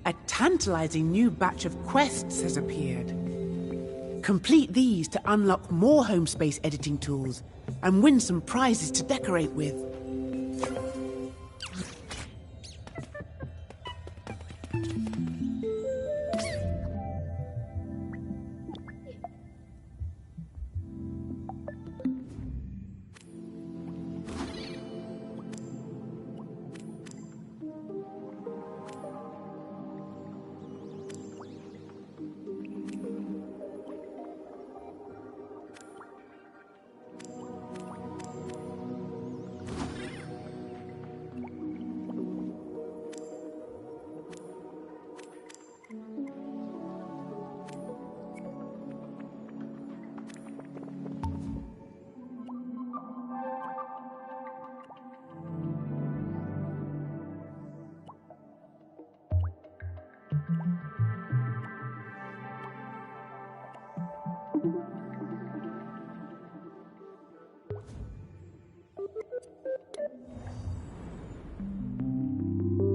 A tantalizing new batch of quests has appeared. Complete these to unlock more home space editing tools and win some prizes to decorate with.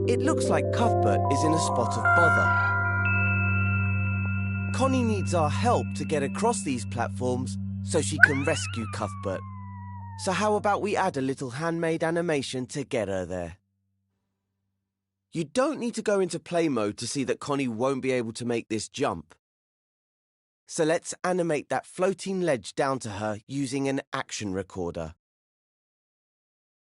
It looks like Cuthbert is in a spot of bother. Connie needs our help to get across these platforms so she can rescue Cuthbert. So how about we add a little handmade animation to get her there? You don't need to go into play mode to see that Connie won't be able to make this jump. So let's animate that floating ledge down to her using an action recorder.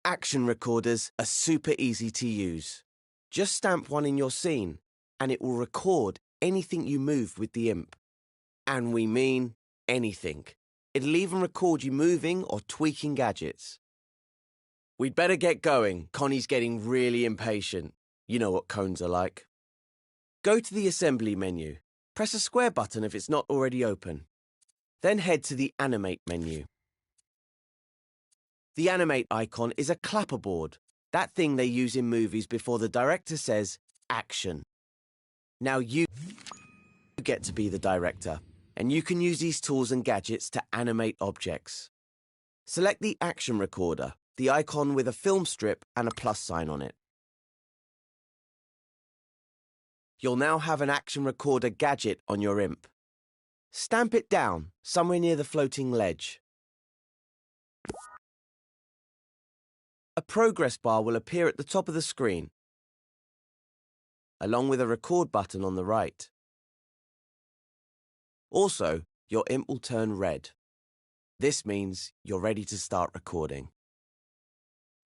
Action recorders are super easy to use. Just stamp one in your scene, and it will record anything you move with the imp. And we mean anything. It'll even record you moving or tweaking gadgets. We'd better get going. Connie's getting really impatient. You know what cones are like. Go to the assembly menu. Press a square button if it's not already open. Then head to the animate menu. The animate icon is a clapperboard. That thing they use in movies before the director says, action. Now you get to be the director, and you can use these tools and gadgets to animate objects. Select the action recorder, the icon with a film strip and a plus sign on it. You'll now have an action recorder gadget on your imp. Stamp it down, somewhere near the floating ledge. A progress bar will appear at the top of the screen, along with a record button on the right. Also, your imp will turn red. This means you're ready to start recording.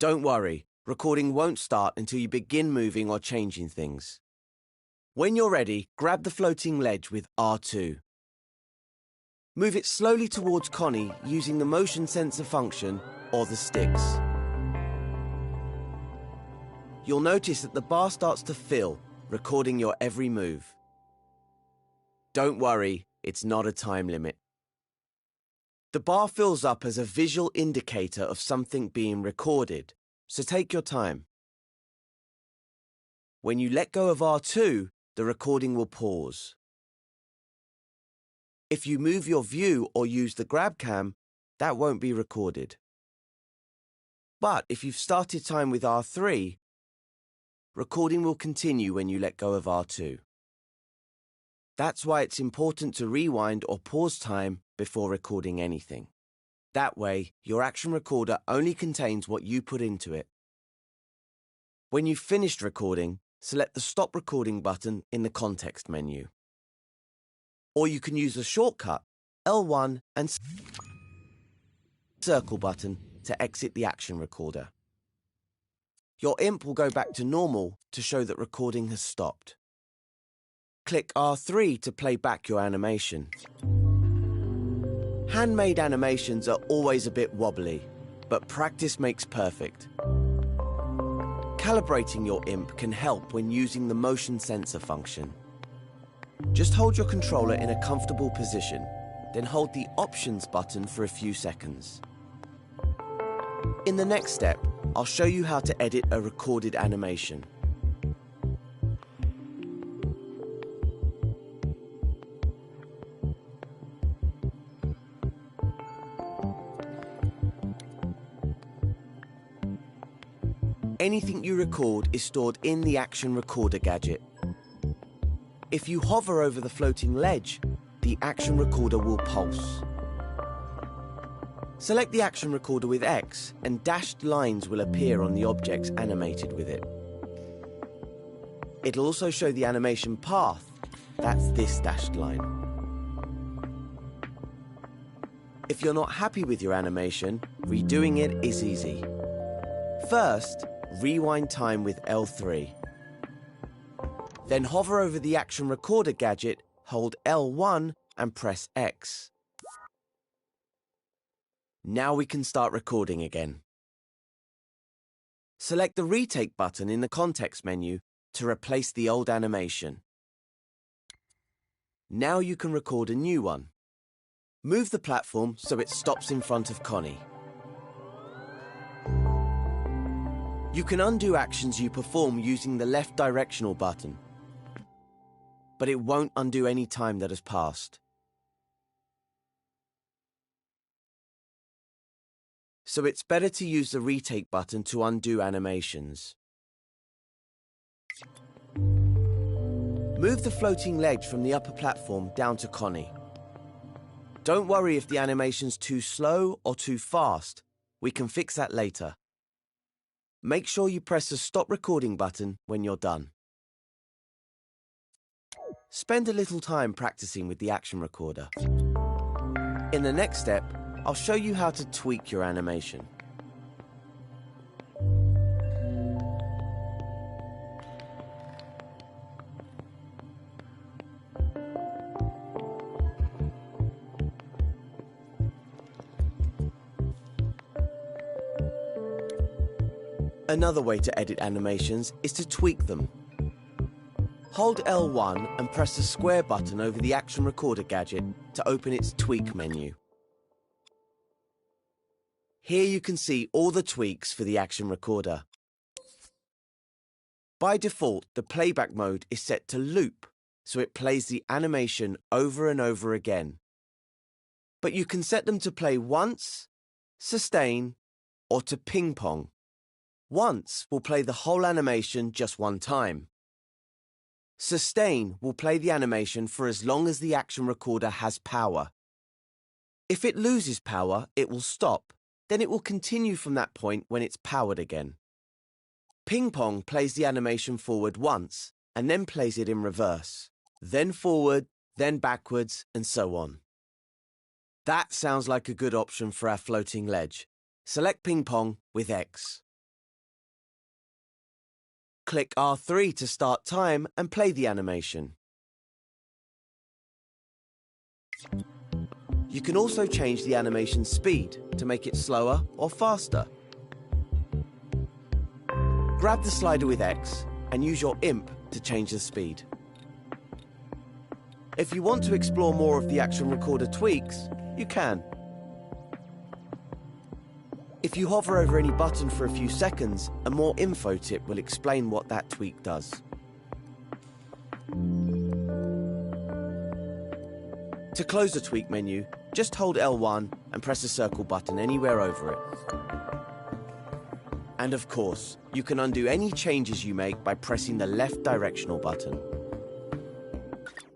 Don't worry, recording won't start until you begin moving or changing things. When you're ready, grab the floating ledge with R2. Move it slowly towards Connie using the motion sensor function or the sticks. You'll notice that the bar starts to fill, recording your every move. Don't worry, it's not a time limit. The bar fills up as a visual indicator of something being recorded, so take your time. When you let go of R2, the recording will pause. If you move your view or use the grab cam, that won't be recorded. But if you've started time with R3, recording will continue when you let go of R2. That's why it's important to rewind or pause time before recording anything. That way, your action recorder only contains what you put into it. When you've finished recording, select the Stop Recording button in the context menu. Or you can use the shortcut L1 and circle button to exit the action recorder. Your imp will go back to normal to show that recording has stopped. Click R3 to play back your animation. Handmade animations are always a bit wobbly, but practice makes perfect. Calibrating your imp can help when using the motion sensor function. Just hold your controller in a comfortable position, then hold the Options button for a few seconds. In the next step, I'll show you how to edit a recorded animation. Anything you record is stored in the Action Recorder gadget. If you hover over the floating ledge, the Action Recorder will pulse. Select the Action Recorder with X, and dashed lines will appear on the objects animated with it. It'll also show the animation path. That's this dashed line. If you're not happy with your animation, redoing it is easy. First, rewind time with L3. Then hover over the Action Recorder gadget, hold L1 and press X. Now we can start recording again. Select the Retake button in the context menu to replace the old animation. Now you can record a new one. Move the platform so it stops in front of Connie. You can undo actions you perform using the left directional button, but it won't undo any time that has passed. So it's better to use the Retake button to undo animations. Move the floating ledge from the upper platform down to Connie. Don't worry if the animation's too slow or too fast. We can fix that later. Make sure you press the Stop Recording button when you're done. Spend a little time practicing with the Action Recorder. In the next step, I'll show you how to tweak your animation. Another way to edit animations is to tweak them. Hold L1 and press the square button over the Action Recorder gadget to open its Tweak menu. Here you can see all the tweaks for the Action Recorder. By default, the playback mode is set to loop, so it plays the animation over and over again. But you can set them to play once, sustain, or to ping pong. Once will play the whole animation just one time. Sustain will play the animation for as long as the Action Recorder has power. If it loses power, it will stop. Then it will continue from that point when it's powered again. Ping pong plays the animation forward once, and then plays it in reverse. Then forward, then backwards, and so on. That sounds like a good option for our floating ledge. Select ping pong with X. Click R3 to start time and play the animation. You can also change the animation speed to make it slower or faster. Grab the slider with X and use your imp to change the speed. If you want to explore more of the Action Recorder tweaks, you can. If you hover over any button for a few seconds, a more info tip will explain what that tweak does. To close the tweak menu, just hold L1 and press the circle button anywhere over it. And of course, you can undo any changes you make by pressing the left directional button.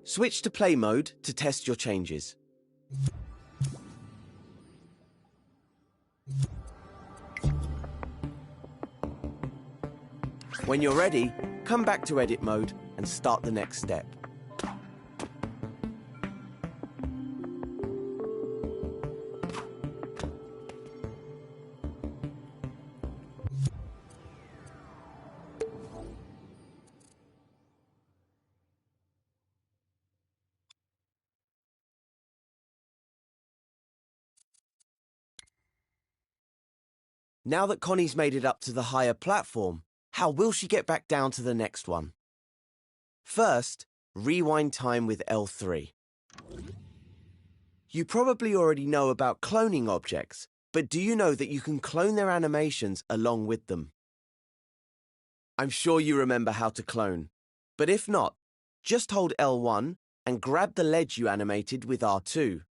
Switch to play mode to test your changes. When you're ready, come back to edit mode and start the next step. Now that Connie's made it up to the higher platform, how will she get back down to the next one? First, rewind time with L3. You probably already know about cloning objects, but do you know that you can clone their animations along with them? I'm sure you remember how to clone, but if not, just hold L1 and grab the ledge you animated with R2.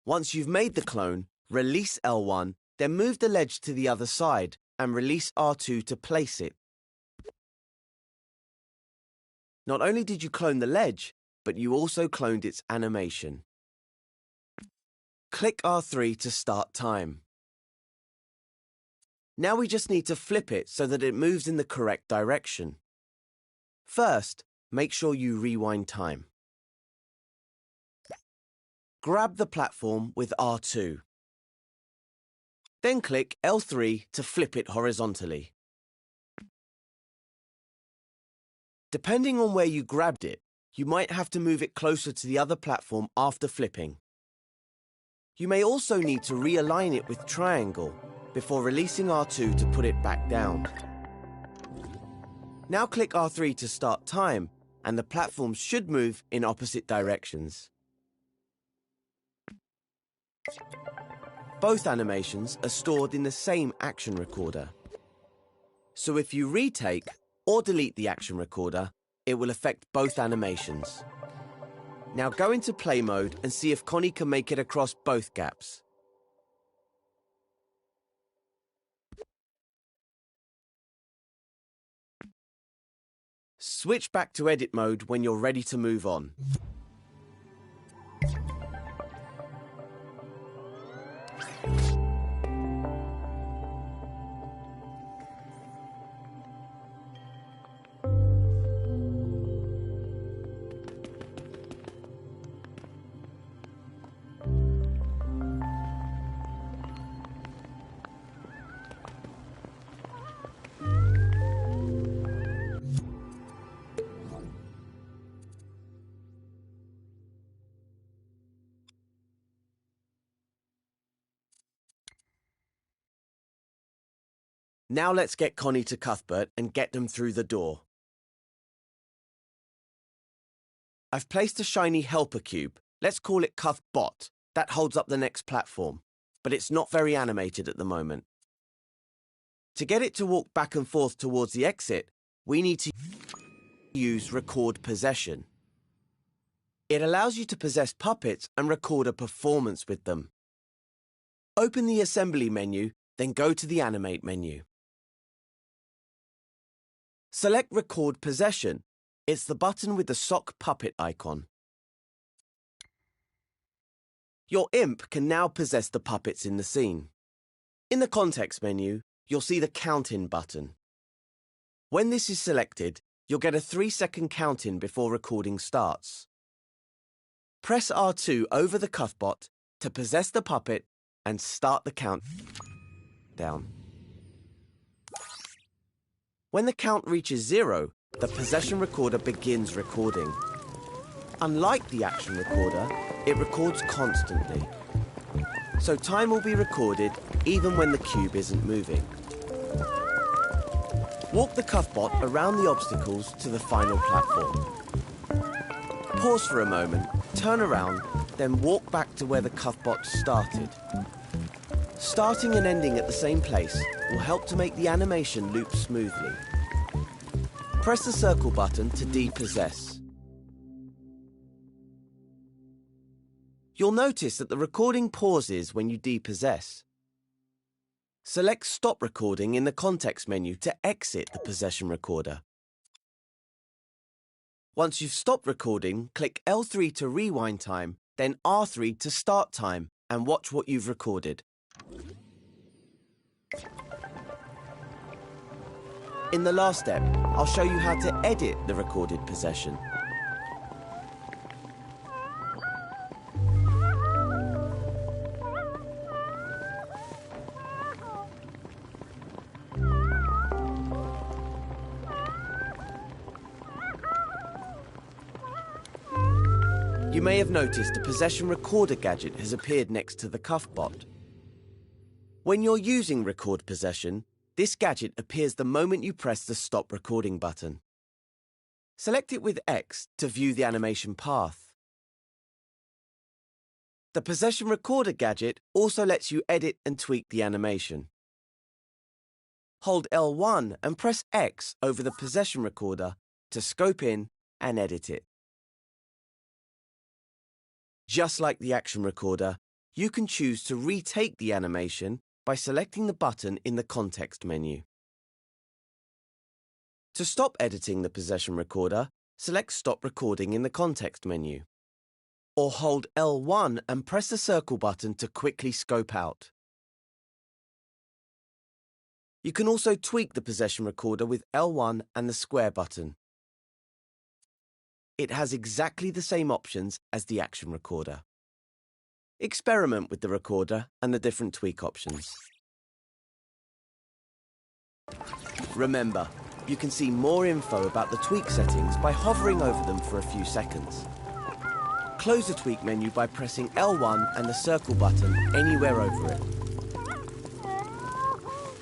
Once you've made the clone, release L1, then move the ledge to the other side and release R2 to place it. Not only did you clone the ledge, but you also cloned its animation. Click R3 to start time. Now we just need to flip it so that it moves in the correct direction. First, make sure you rewind time. Grab the platform with R2. Then click L3 to flip it horizontally. Depending on where you grabbed it, you might have to move it closer to the other platform after flipping. You may also need to realign it with triangle before releasing R2 to put it back down. Now click R3 to start time, and the platforms should move in opposite directions. Both animations are stored in the same action recorder. So if you retake or delete the action recorder, it will affect both animations. Now go into play mode and see if Connie can make it across both gaps. Switch back to edit mode when you're ready to move on. Now let's get Connie to Cuthbert and get them through the door. I've placed a shiny helper cube. Let's call it Cuthbot. That holds up the next platform, but it's not very animated at the moment. To get it to walk back and forth towards the exit, we need to use Record Possession. It allows you to possess puppets and record a performance with them. Open the Assembly menu, then go to the Animate menu. Select Record Possession. It's the button with the sock puppet icon. Your imp can now possess the puppets in the scene. In the Context menu, you'll see the Count-In button. When this is selected, you'll get a 3-second count-in before recording starts. Press R2 over the Cuthbot to possess the puppet and start the countdown. When the count reaches 0, the possession recorder begins recording. Unlike the action recorder, it records constantly. So time will be recorded even when the cube isn't moving. Walk the Cuthbot around the obstacles to the final platform. Pause for a moment, turn around, then walk back to where the Cuthbot started. Starting and ending at the same place will help to make the animation loop smoothly. Press the circle button to depossess. You'll notice that the recording pauses when you depossess. Select Stop Recording in the Context menu to exit the possession recorder. Once you've stopped recording, click L3 to rewind time, then R3 to start time, and watch what you've recorded. In the last step, I'll show you how to edit the recorded possession. You may have noticed a possession recorder gadget has appeared next to the Cuthbot. When you're using Record Possession, this gadget appears the moment you press the Stop Recording button. Select it with X to view the animation path. The Possession Recorder gadget also lets you edit and tweak the animation. Hold L1 and press X over the Possession Recorder to scope in and edit it. Just like the action recorder, you can choose to retake the animation by selecting the button in the context menu. To stop editing the possession recorder, select Stop Recording in the context menu. Or hold L1 and press the circle button to quickly scope out. You can also tweak the possession recorder with L1 and the square button. It has exactly the same options as the action recorder. Experiment with the recorder and the different tweak options. Remember, you can see more info about the tweak settings by hovering over them for a few seconds. Close the tweak menu by pressing L1 and the circle button anywhere over it.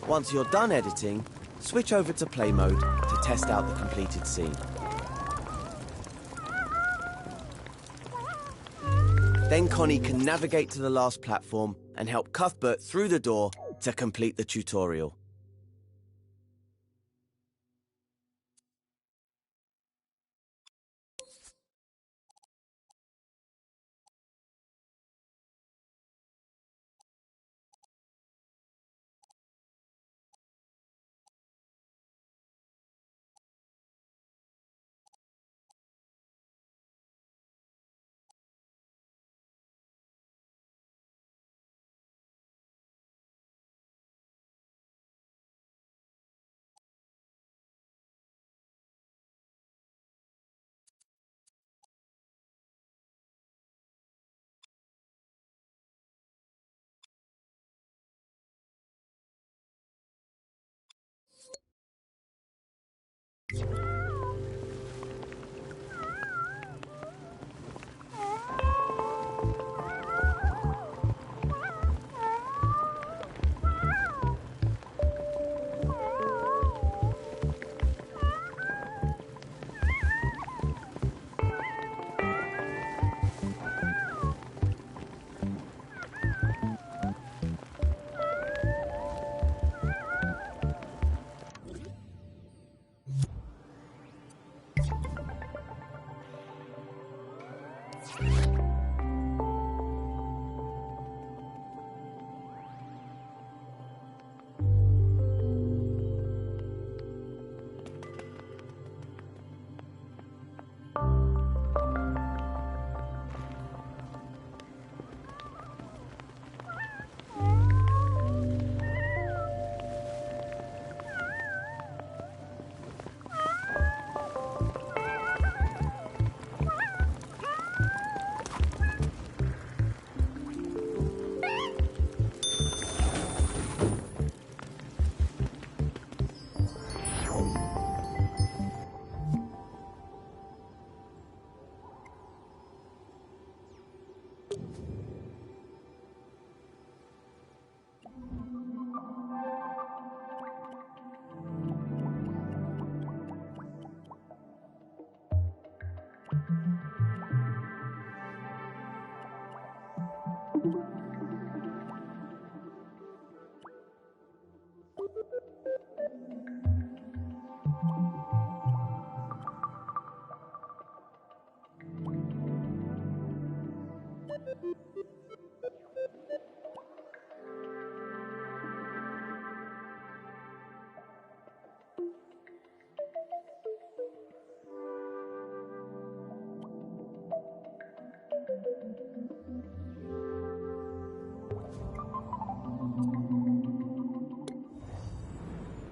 Once you're done editing, switch over to play mode to test out the completed scene. Then Connie can navigate to the last platform and help Cuthbert through the door to complete the tutorial.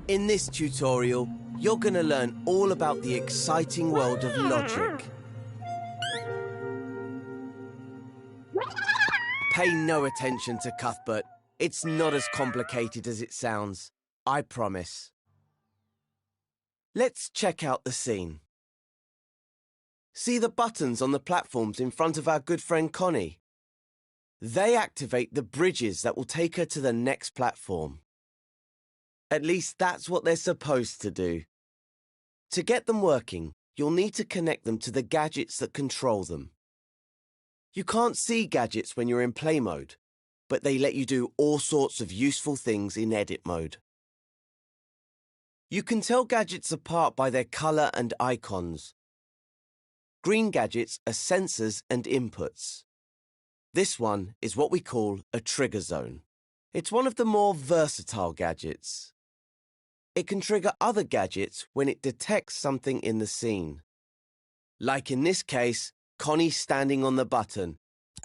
In this tutorial, you're going to learn all about the exciting world of logic. Pay no attention to Cuthbert. It's not as complicated as it sounds. I promise. Let's check out the scene. See the buttons on the platforms in front of our good friend Connie? They activate the bridges that will take her to the next platform. At least that's what they're supposed to do. To get them working, you'll need to connect them to the gadgets that control them. You can't see gadgets when you're in play mode, but they let you do all sorts of useful things in edit mode. You can tell gadgets apart by their color and icons. Green gadgets are sensors and inputs. This one is what we call a trigger zone. It's one of the more versatile gadgets. It can trigger other gadgets when it detects something in the scene. Like in this case, Connie standing on the button.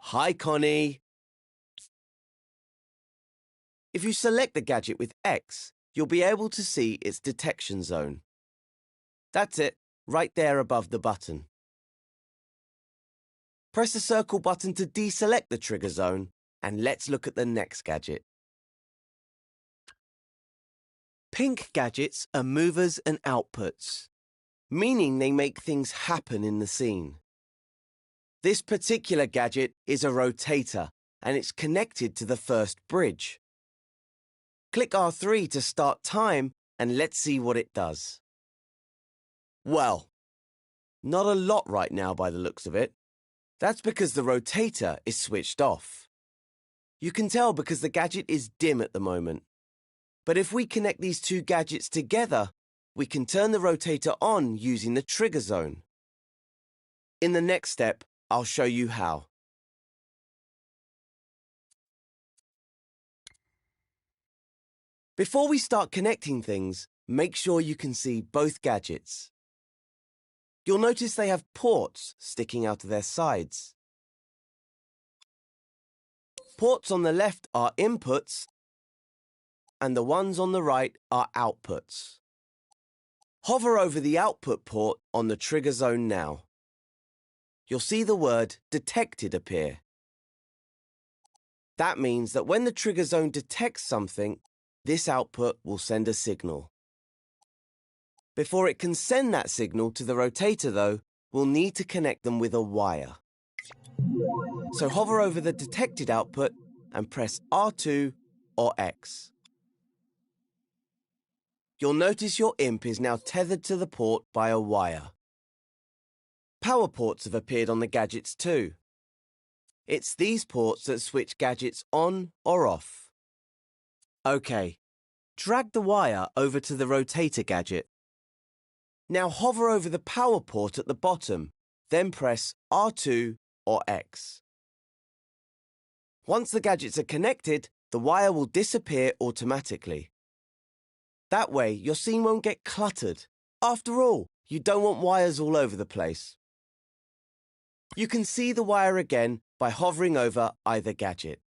Hi, Connie. If you select the gadget with X, you'll be able to see its detection zone. That's it, right there above the button. Press the circle button to deselect the trigger zone, and let's look at the next gadget. Pink gadgets are movers and outputs, meaning they make things happen in the scene. This particular gadget is a rotator, and it's connected to the first bridge. Click R3 to start time, and let's see what it does. Well, not a lot right now by the looks of it. That's because the rotator is switched off. You can tell because the gadget is dim at the moment. But if we connect these two gadgets together, we can turn the rotator on using the trigger zone. In the next step, I'll show you how. Before we start connecting things, make sure you can see both gadgets. You'll notice they have ports sticking out of their sides. Ports on the left are inputs, and the ones on the right are outputs. Hover over the output port on the trigger zone now. You'll see the word detected appear. That means that when the trigger zone detects something, this output will send a signal. Before it can send that signal to the rotator, though, we'll need to connect them with a wire. So hover over the detected output and press R2 or X. You'll notice your imp is now tethered to the port by a wire. Power ports have appeared on the gadgets too. It's these ports that switch gadgets on or off. OK, drag the wire over to the rotator gadget. Now hover over the power port at the bottom, then press R2 or X. Once the gadgets are connected, the wire will disappear automatically. That way, your scene won't get cluttered. After all, you don't want wires all over the place. You can see the wire again by hovering over either gadget.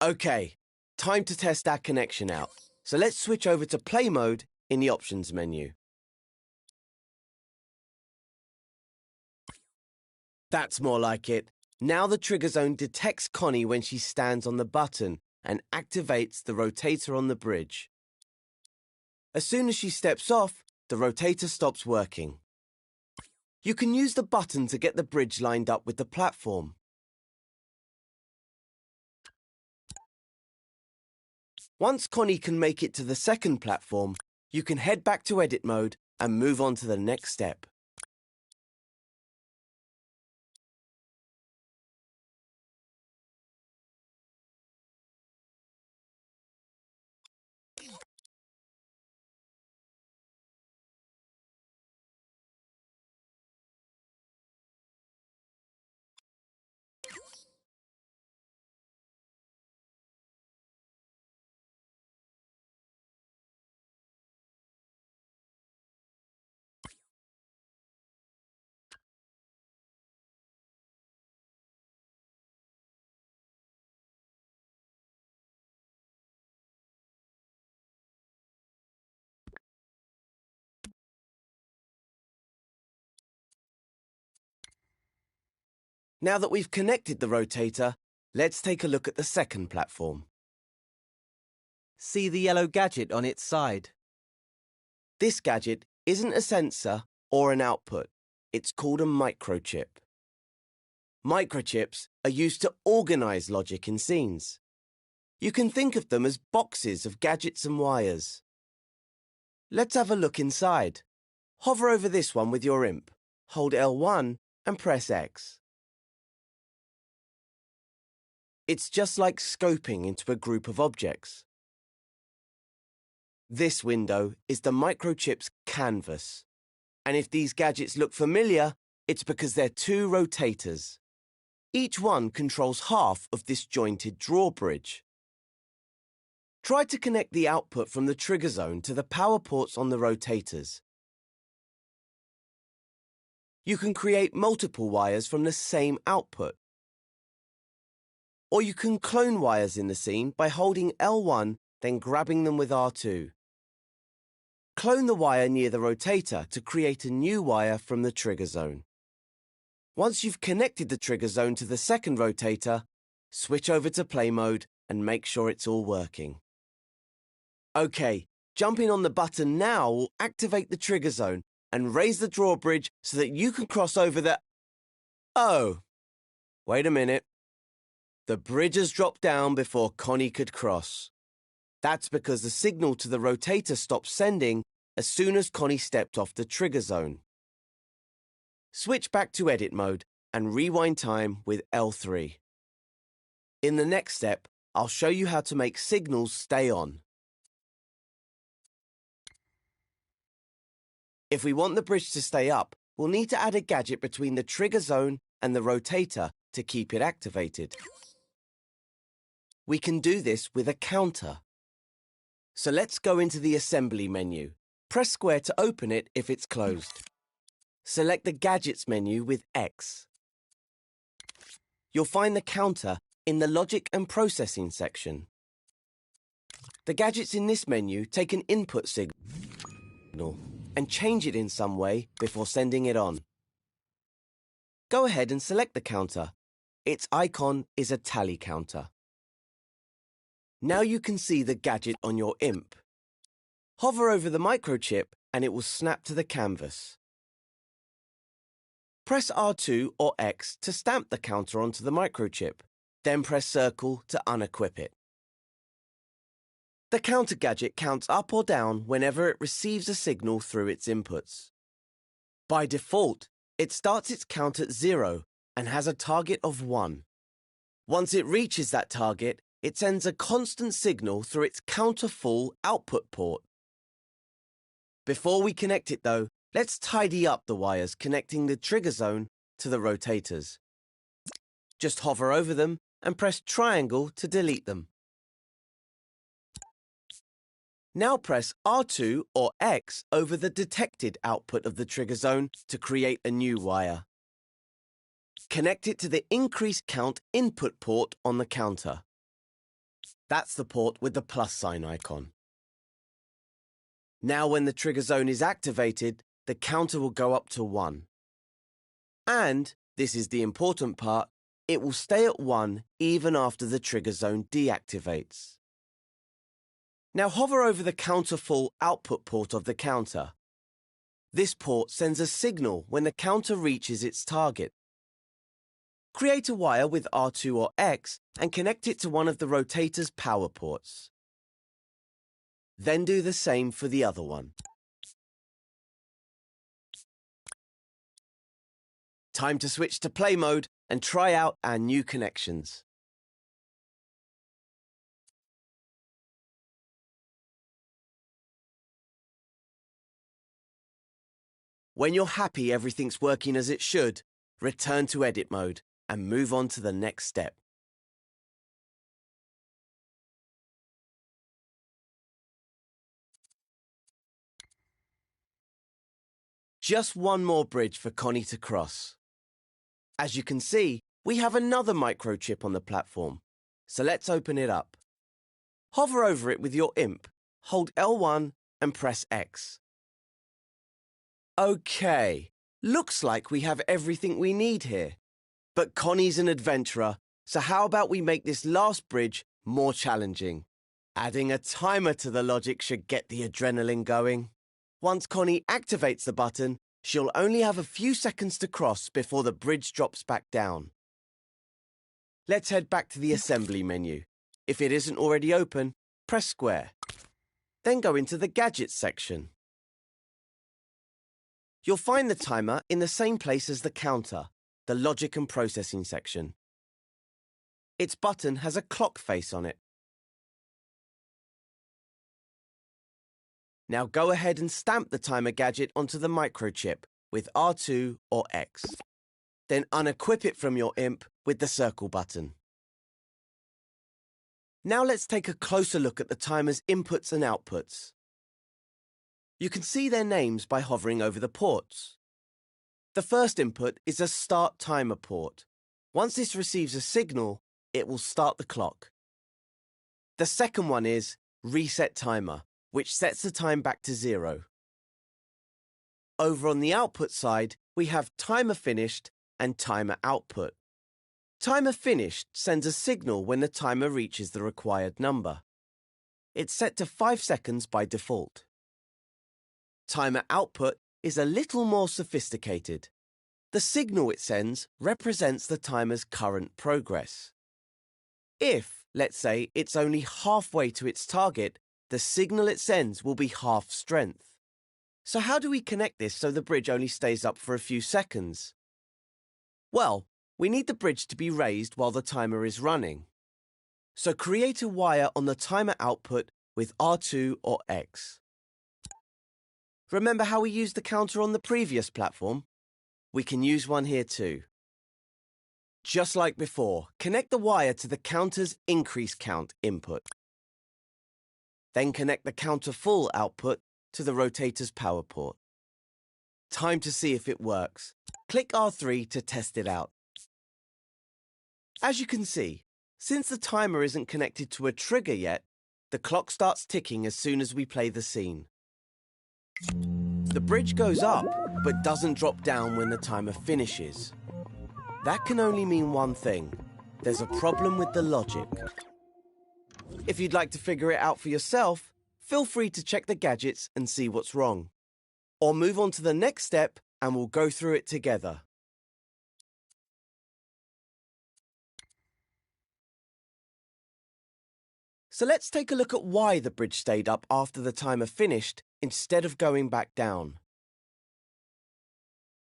OK, time to test our connection out. So let's switch over to play mode in the options menu. That's more like it. Now the trigger zone detects Connie when she stands on the button and activates the rotator on the bridge. As soon as she steps off, the rotator stops working. You can use the button to get the bridge lined up with the platform. Once Connie can make it to the second platform, you can head back to edit mode and move on to the next step. Now that we've connected the rotator, let's take a look at the second platform. See the yellow gadget on its side? This gadget isn't a sensor or an output. It's called a microchip. Microchips are used to organize logic in scenes. You can think of them as boxes of gadgets and wires. Let's have a look inside. Hover over this one with your imp. Hold L1 and press X. It's just like scoping into a group of objects. This window is the microchip's canvas. And if these gadgets look familiar, it's because they're two rotators. Each one controls half of this jointed drawbridge. Try to connect the output from the trigger zone to the power ports on the rotators. You can create multiple wires from the same output. Or you can clone wires in the scene by holding L1, then grabbing them with R2. Clone the wire near the rotator to create a new wire from the trigger zone. Once you've connected the trigger zone to the second rotator, switch over to play mode and make sure it's all working. OK, jumping on the button now will activate the trigger zone and raise the drawbridge so that you can cross over the... Oh, wait a minute. The bridge has dropped down before Connie could cross. That's because the signal to the rotator stopped sending as soon as Connie stepped off the trigger zone. Switch back to edit mode and rewind time with L3. In the next step, I'll show you how to make signals stay on. If we want the bridge to stay up, we'll need to add a gadget between the trigger zone and the rotator to keep it activated. We can do this with a counter. So let's go into the assembly menu. Press square to open it if it's closed. Select the Gadgets menu with X. You'll find the counter in the Logic and Processing section. The gadgets in this menu take an input signal and change it in some way before sending it on. Go ahead and select the counter. Its icon is a tally counter. Now you can see the gadget on your imp. Hover over the microchip and it will snap to the canvas. Press R2 or X to stamp the counter onto the microchip, then press circle to unequip it. The counter gadget counts up or down whenever it receives a signal through its inputs. By default, it starts its count at 0 and has a target of 1. Once it reaches that target, it sends a constant signal through its counter-full output port. Before we connect it though, let's tidy up the wires connecting the trigger zone to the rotators. Just hover over them and press triangle to delete them. Now press R2 or X over the detected output of the trigger zone to create a new wire. Connect it to the increase count input port on the counter. That's the port with the plus sign icon. Now when the trigger zone is activated, the counter will go up to 1. And, this is the important part, it will stay at 1 even after the trigger zone deactivates. Now hover over the counter-full output port of the counter. This port sends a signal when the counter reaches its target. Create a wire with R2 or X and connect it to one of the rotator's power ports. Then do the same for the other one. Time to switch to play mode and try out our new connections. When you're happy everything's working as it should, return to edit mode and move on to the next step. Just one more bridge for Connie to cross. As you can see, we have another microchip on the platform, so let's open it up. Hover over it with your imp, hold L1 and press X. OK, looks like we have everything we need here. But Connie's an adventurer, so how about we make this last bridge more challenging? Adding a timer to the logic should get the adrenaline going. Once Connie activates the button, she'll only have a few seconds to cross before the bridge drops back down. Let's head back to the assembly menu. If it isn't already open, press square. Then go into the Gadgets section. You'll find the timer in the same place as the counter, the Logic and Processing section. Its button has a clock face on it. Now go ahead and stamp the timer gadget onto the microchip with R2 or X. Then unequip it from your imp with the circle button. Now let's take a closer look at the timer's inputs and outputs. You can see their names by hovering over the ports. The first input is a start timer port. Once this receives a signal, it will start the clock. The second one is reset timer, which sets the time back to 0. Over on the output side, we have timer finished and timer output. Timer finished sends a signal when the timer reaches the required number. It's set to 5 seconds by default. Timer output is a little more sophisticated. The signal it sends represents the timer's current progress. If, let's say, it's only halfway to its target, the signal it sends will be half strength. So how do we connect this so the bridge only stays up for a few seconds? Well, we need the bridge to be raised while the timer is running. So create a wire on the timer output with R2 or X. Remember how we used the counter on the previous platform? We can use one here too. Just like before, connect the wire to the counter's increase count input. Then connect the counter full output to the rotator's power port. Time to see if it works. Click R3 to test it out. As you can see, since the timer isn't connected to a trigger yet, the clock starts ticking as soon as we play the scene. The bridge goes up, but doesn't drop down when the timer finishes. That can only mean one thing. There's a problem with the logic. If you'd like to figure it out for yourself, feel free to check the gadgets and see what's wrong. Or move on to the next step and we'll go through it together. So let's take a look at why the bridge stayed up after the timer finished instead of going back down.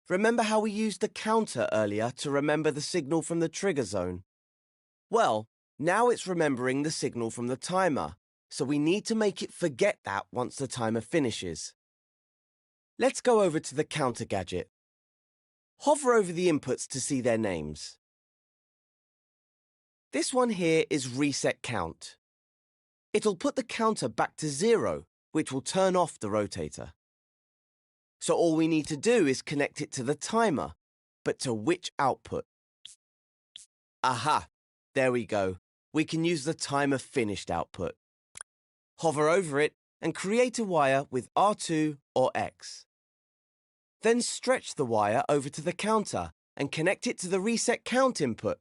Remember how we used the counter earlier to remember the signal from the trigger zone? Well, now it's remembering the signal from the timer, so we need to make it forget that once the timer finishes. Let's go over to the counter gadget. Hover over the inputs to see their names. This one here is reset count. It'll put the counter back to 0, which will turn off the rotator. So all we need to do is connect it to the timer, but to which output? Aha! There we go. We can use the timer finished output. Hover over it and create a wire with R2 or X. Then stretch the wire over to the counter and connect it to the reset count input.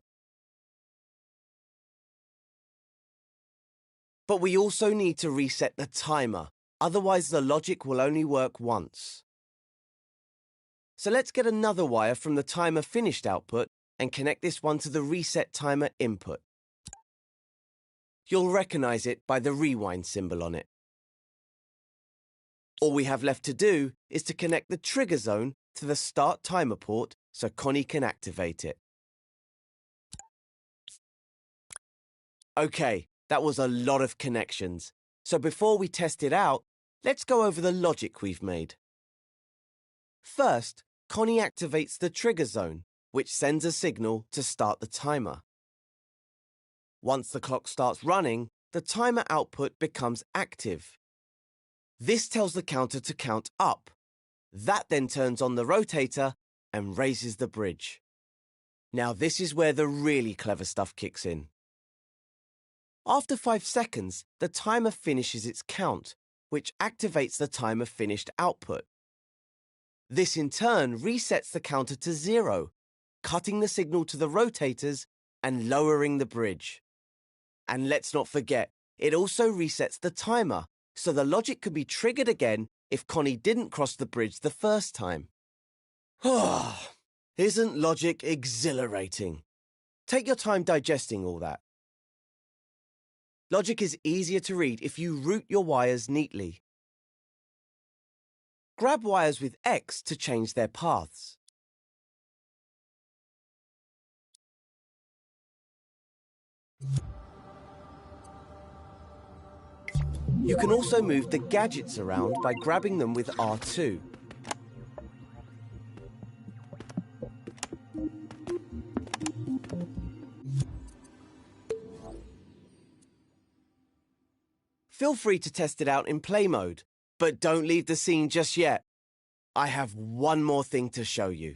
But we also need to reset the timer, otherwise the logic will only work once. So let's get another wire from the timer finished output and connect this one to the reset timer input. You'll recognize it by the rewind symbol on it. All we have left to do is to connect the trigger zone to the start timer port so Connie can activate it. Okay, that was a lot of connections. So before we test it out, let's go over the logic we've made. First, Connie activates the trigger zone, which sends a signal to start the timer. Once the clock starts running, the timer output becomes active. This tells the counter to count up. That then turns on the rotator and raises the bridge. Now this is where the really clever stuff kicks in. After 5 seconds, the timer finishes its count, which activates the timer finished output. This in turn resets the counter to 0, cutting the signal to the rotators and lowering the bridge. And let's not forget, it also resets the timer, so the logic could be triggered again if Connie didn't cross the bridge the first time. Isn't logic exhilarating? Take your time digesting all that. Logic is easier to read if you route your wires neatly. Grab wires with X to change their paths. You can also move the gadgets around by grabbing them with R2. feel free to test it out in play mode, but don't leave the scene just yet. I have one more thing to show you.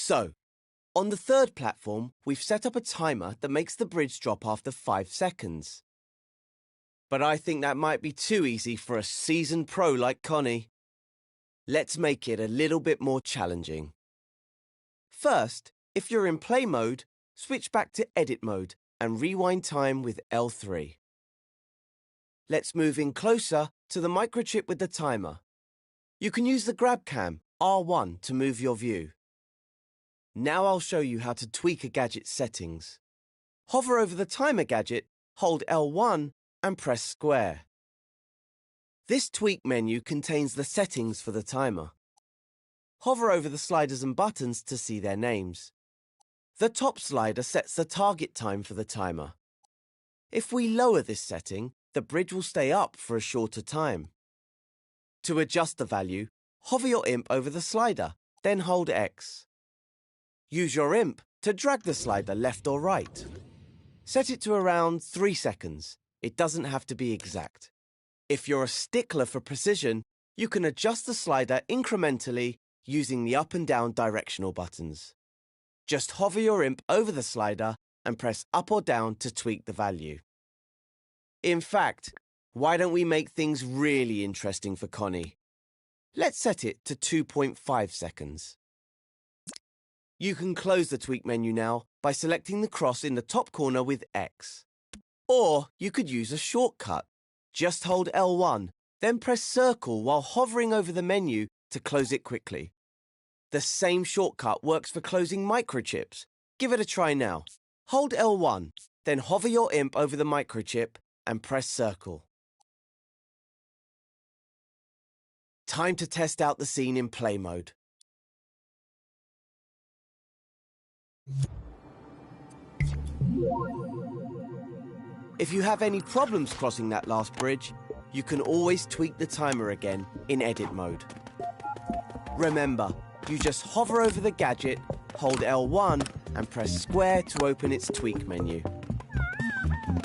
So, on the third platform, we've set up a timer that makes the bridge drop after 5 seconds. But I think that might be too easy for a seasoned pro like Connie. Let's make it a little bit more challenging. First, if you're in play mode, switch back to edit mode and rewind time with L3. Let's move in closer to the microchip with the timer. You can use the grab cam, R1, to move your view. Now I'll show you how to tweak a gadget's settings. Hover over the timer gadget, hold L1 and press square. This tweak menu contains the settings for the timer. Hover over the sliders and buttons to see their names. The top slider sets the target time for the timer. If we lower this setting, the bridge will stay up for a shorter time. To adjust the value, hover your imp over the slider, then hold X. Use your imp to drag the slider left or right. Set it to around 3 seconds. It doesn't have to be exact. If you're a stickler for precision, you can adjust the slider incrementally using the up and down directional buttons. Just hover your imp over the slider and press up or down to tweak the value. In fact, why don't we make things really interesting for Connie? Let's set it to 2.5 seconds. You can close the tweak menu now by selecting the cross in the top corner with X. Or you could use a shortcut. Just hold L1, then press circle while hovering over the menu to close it quickly. The same shortcut works for closing microchips. Give it a try now. Hold L1, then hover your imp over the microchip and press circle. Time to test out the scene in play mode. If you have any problems crossing that last bridge, you can always tweak the timer again in edit mode. Remember, you just hover over the gadget, hold L1 and press square to open its tweak menu.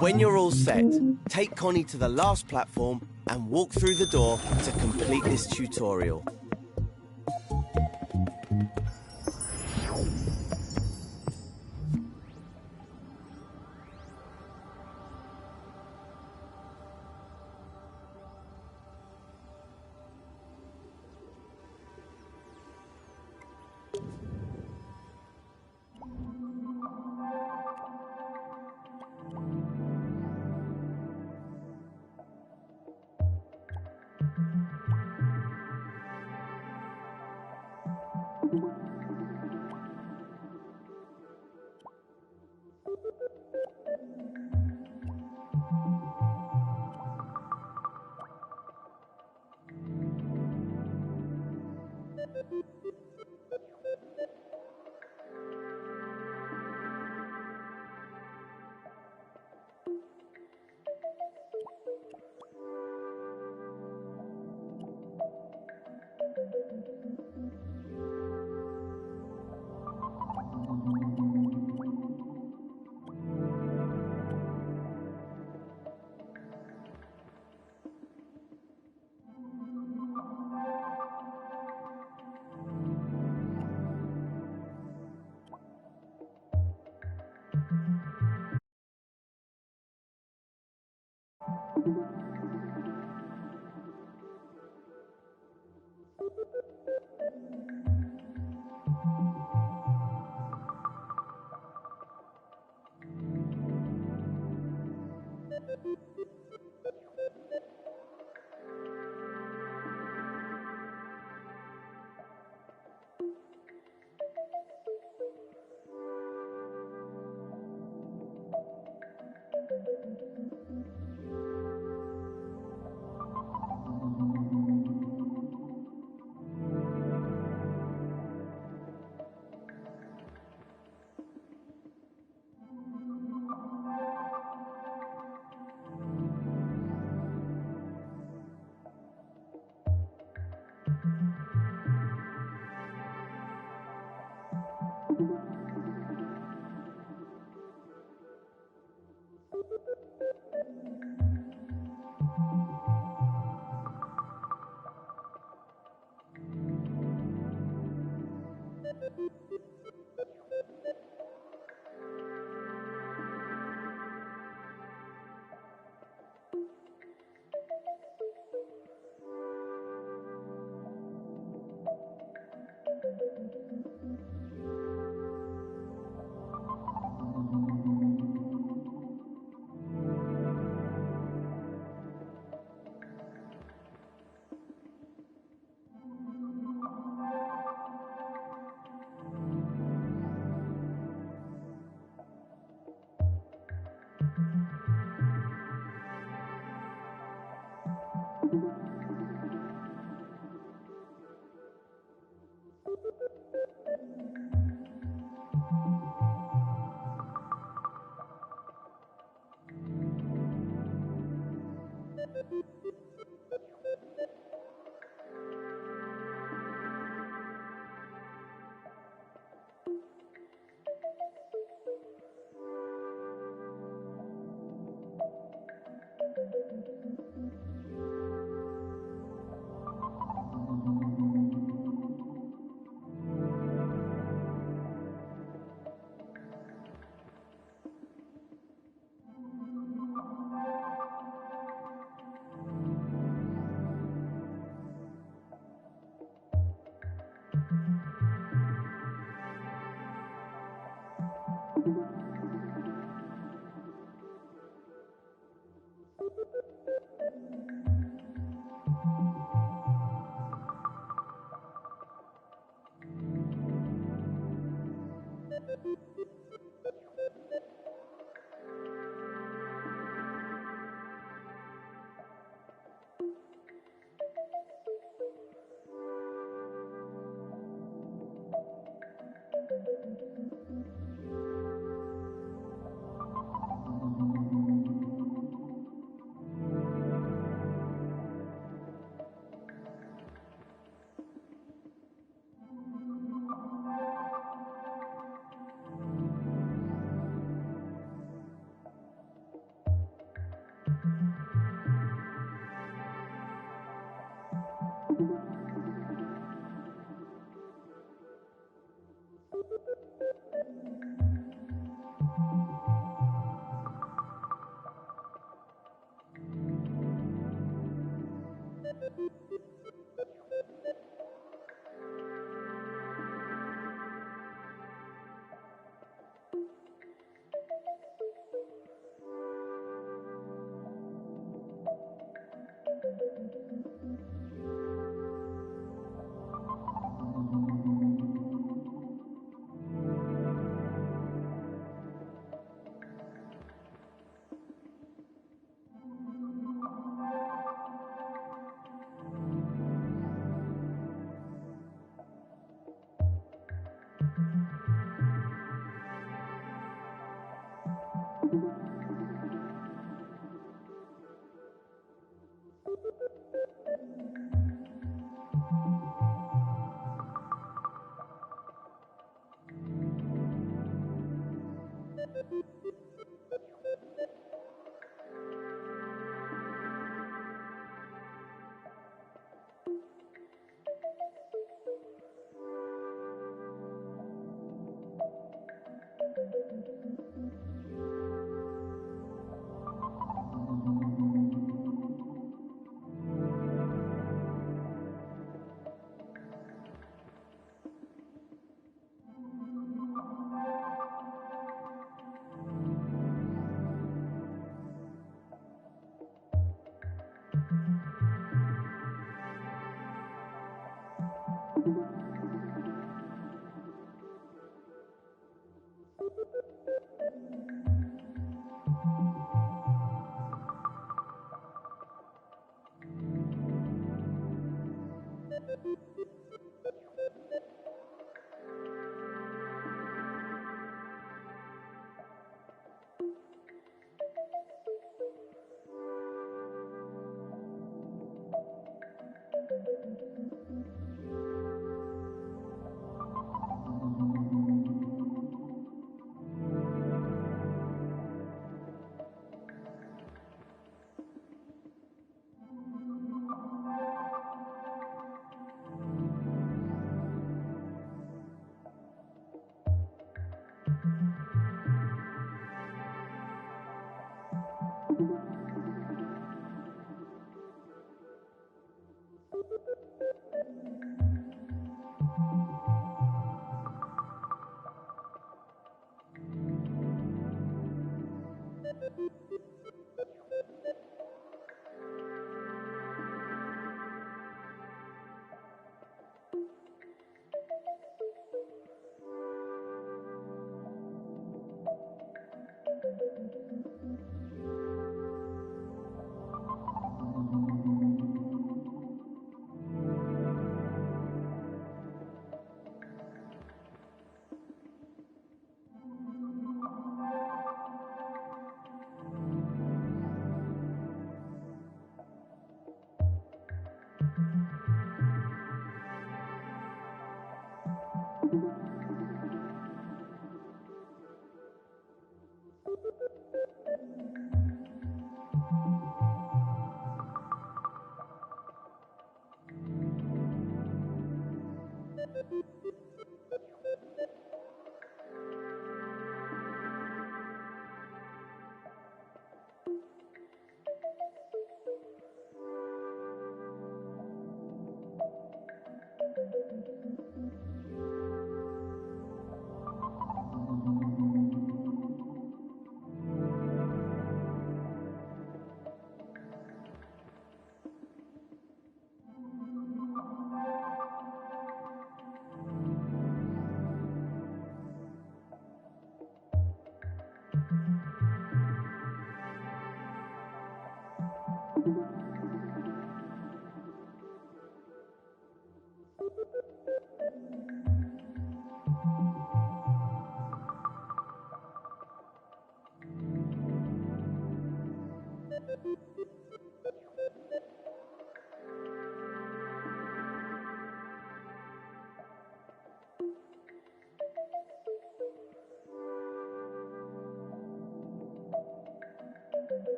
When you're all set, take Connie to the last platform and walk through the door to complete this tutorial.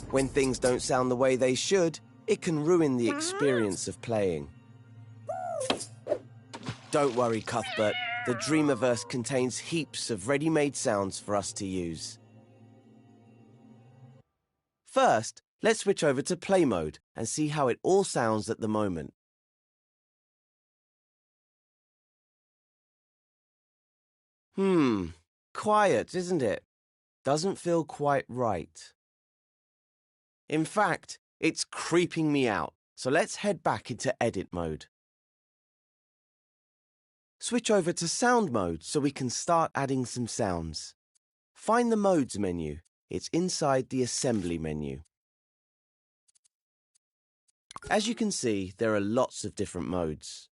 When things don't sound the way they should, it can ruin the experience of playing. Don't worry, Cuthbert. The Dreamiverse contains heaps of ready-made sounds for us to use. First, let's switch over to play mode and see how it all sounds at the moment. Quiet, isn't it? Doesn't feel quite right. In fact, it's creeping me out, so let's head back into edit mode. Switch over to sound mode so we can start adding some sounds. Find the modes menu. It's inside the assembly menu. As you can see, there are lots of different modes.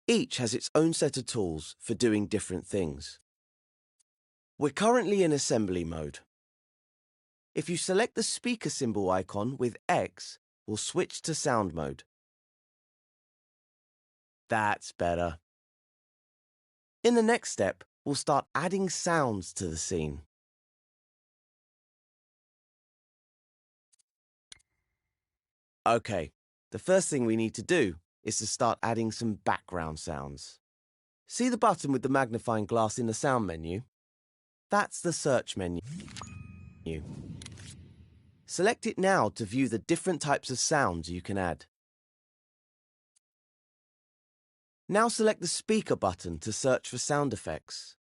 Each has its own set of tools for doing different things. We're currently in assembly mode. If you select the speaker symbol icon with X, we'll switch to sound mode. That's better. In the next step, we'll start adding sounds to the scene. Okay, the first thing we need to do is to start adding some background sounds. See the button with the magnifying glass in the sound menu? That's the search menu. Select it now to view the different types of sounds you can add. Now select the speaker button to search for sound effects.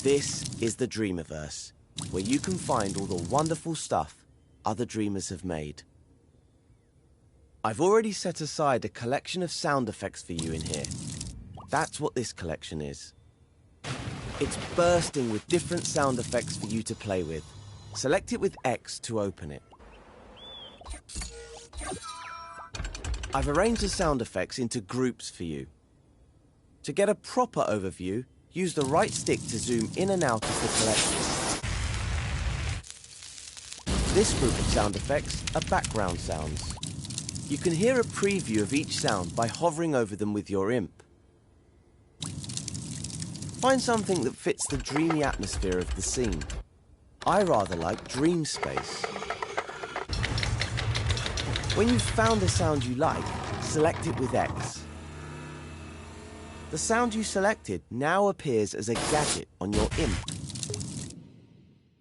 This is the Dreamiverse, where you can find all the wonderful stuff other dreamers have made. I've already set aside a collection of sound effects for you in here. That's what this collection is. It's bursting with different sound effects for you to play with. Select it with X to open it. I've arranged the sound effects into groups for you. To get a proper overview, use the right stick to zoom in and out of the collection. This group of sound effects are background sounds. You can hear a preview of each sound by hovering over them with your imp. Find something that fits the dreamy atmosphere of the scene. I rather like dream space. When you've found the sound you like, select it with X. The sound you selected now appears as a gadget on your imp.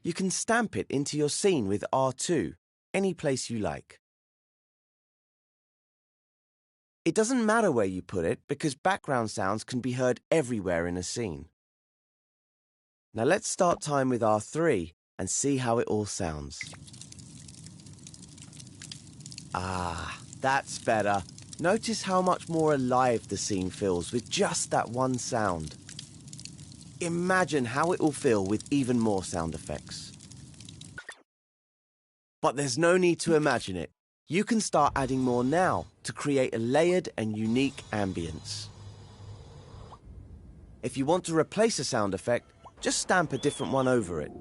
You can stamp it into your scene with R2, any place you like. It doesn't matter where you put it because background sounds can be heard everywhere in a scene. Now let's start time with R3 and see how it all sounds. Ah, that's better. Notice how much more alive the scene feels with just that one sound. Imagine how it will feel with even more sound effects. But there's no need to imagine it. You can start adding more now to create a layered and unique ambience. If you want to replace a sound effect, just stamp a different one over it.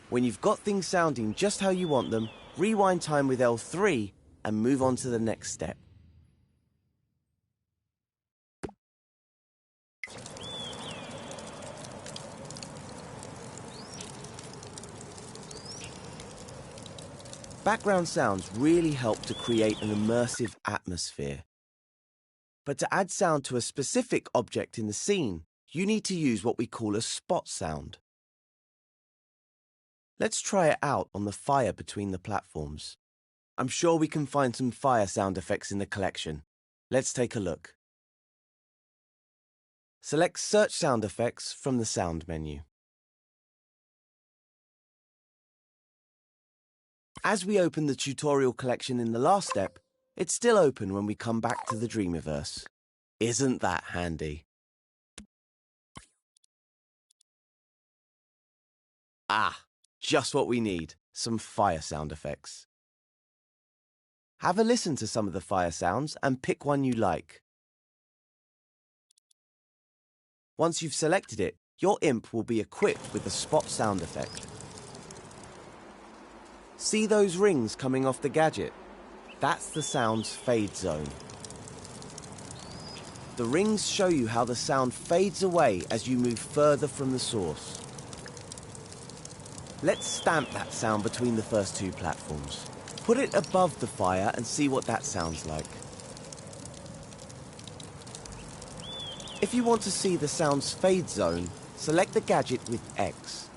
When you've got things sounding just how you want them, rewind time with L3 and move on to the next step. Background sounds really help to create an immersive atmosphere. But to add sound to a specific object in the scene, you need to use what we call a spot sound. Let's try it out on the fire between the platforms. I'm sure we can find some fire sound effects in the collection. Let's take a look. Select Search Sound Effects from the Sound menu. As we open the tutorial collection in the last step, it's still open when we come back to the Dreamiverse. Isn't that handy? Ah, just what we need, some fire sound effects. Have a listen to some of the fire sounds and pick one you like. Once you've selected it, your imp will be equipped with a spot sound effect. See those rings coming off the gadget? That's the sound's fade zone. The rings show you how the sound fades away as you move further from the source. Let's stamp that sound between the first two platforms. Put it above the fire and see what that sounds like. If you want to see the sound's fade zone, select the gadget with X.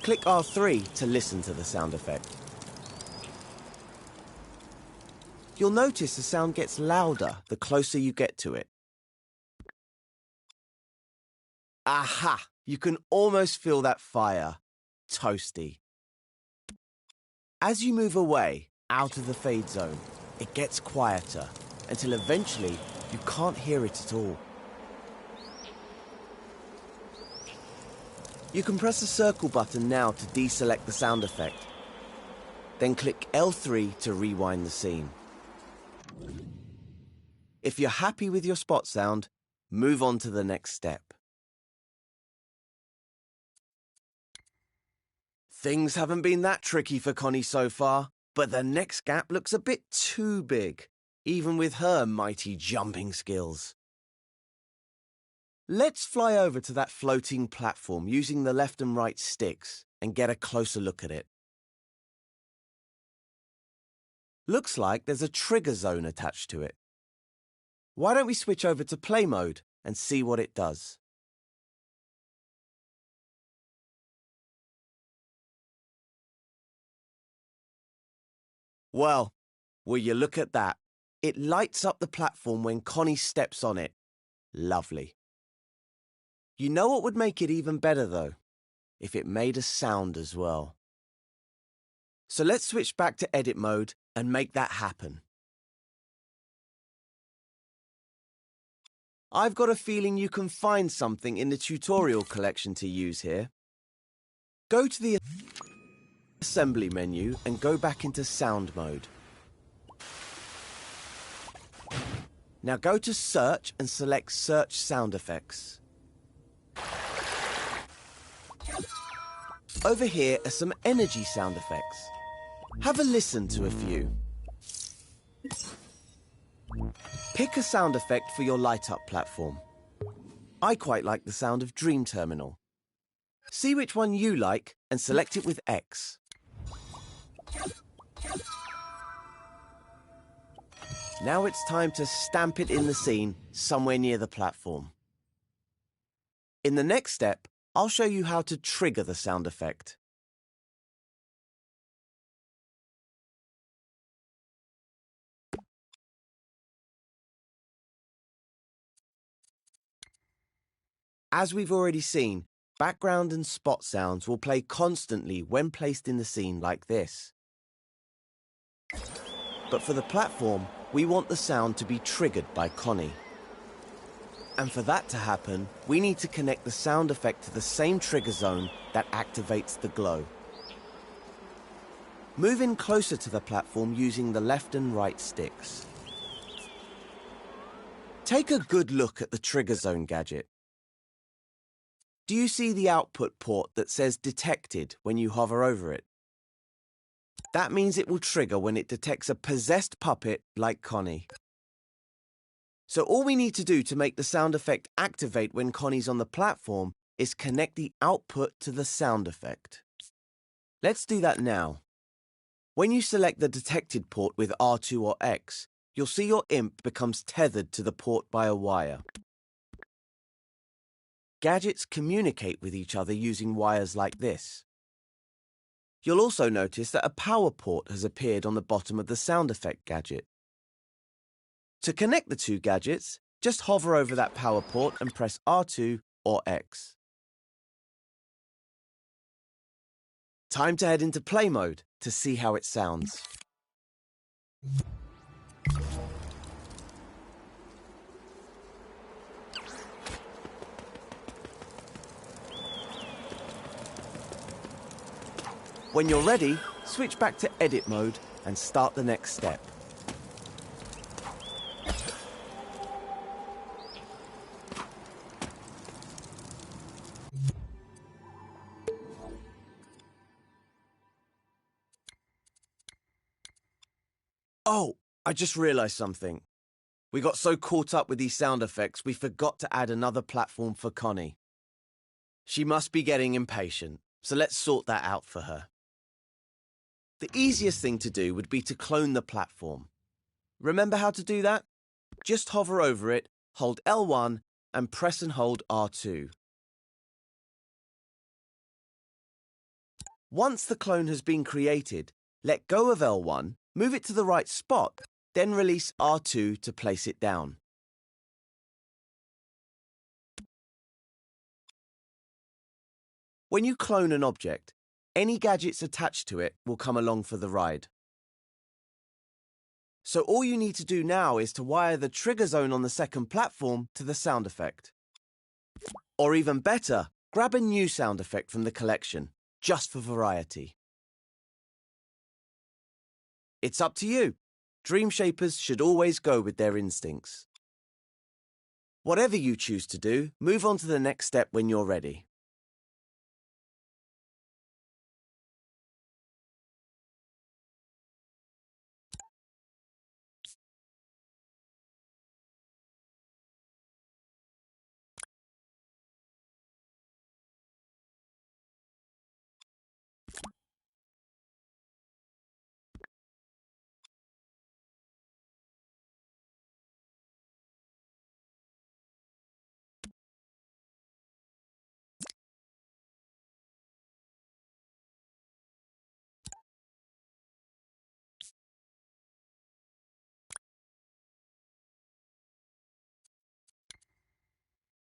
Click R3 to listen to the sound effect. You'll notice the sound gets louder the closer you get to it. Aha! You can almost feel that fire. Toasty. As you move away, out of the fade zone, it gets quieter, until eventually you can't hear it at all. You can press the circle button now to deselect the sound effect. Then click L3 to rewind the scene. If you're happy with your spot sound, move on to the next step. Things haven't been that tricky for Connie so far, but the next gap looks a bit too big, even with her mighty jumping skills. Let's fly over to that floating platform using the left and right sticks and get a closer look at it. Looks like there's a trigger zone attached to it. Why don't we switch over to play mode and see what it does? Well, will you look at that? It lights up the platform when Connie steps on it. Lovely. You know what would make it even better, though? If it made a sound as well. So let's switch back to edit mode and make that happen. I've got a feeling you can find something in the tutorial collection to use here. Go to the assembly menu and go back into sound mode. Now go to search and select search sound effects. Over here are some energy sound effects. Have a listen to a few. Pick a sound effect for your light-up platform. I quite like the sound of Dream Terminal. See which one you like and select it with X. Now it's time to stamp it in the scene somewhere near the platform. In the next step, I'll show you how to trigger the sound effect. As we've already seen, background and spot sounds will play constantly when placed in the scene like this. But for the platform, we want the sound to be triggered by Connie. And for that to happen, we need to connect the sound effect to the same trigger zone that activates the glow. Move in closer to the platform using the left and right sticks. Take a good look at the trigger zone gadget. Do you see the output port that says detected when you hover over it? That means it will trigger when it detects a possessed puppet like Connie. So all we need to do to make the sound effect activate when Connie's on the platform is connect the output to the sound effect. Let's do that now. When you select the detected port with R2 or X, you'll see your imp becomes tethered to the port by a wire. Gadgets communicate with each other using wires like this. You'll also notice that a power port has appeared on the bottom of the sound effect gadget. To connect the two gadgets, just hover over that power port and press R2 or X. Time to head into play mode to see how it sounds. When you're ready, switch back to edit mode and start the next step. Oh, I just realized something. We got so caught up with these sound effects, we forgot to add another platform for Connie. She must be getting impatient, so let's sort that out for her. The easiest thing to do would be to clone the platform. Remember how to do that? Just hover over it, hold L1, and press and hold R2. Once the clone has been created, let go of L1, move it to the right spot, then release R2 to place it down. When you clone an object, any gadgets attached to it will come along for the ride. So all you need to do now is to wire the trigger zone on the second platform to the sound effect. Or even better, grab a new sound effect from the collection, just for variety. It's up to you. Dream Shapers should always go with their instincts. Whatever you choose to do, move on to the next step when you're ready.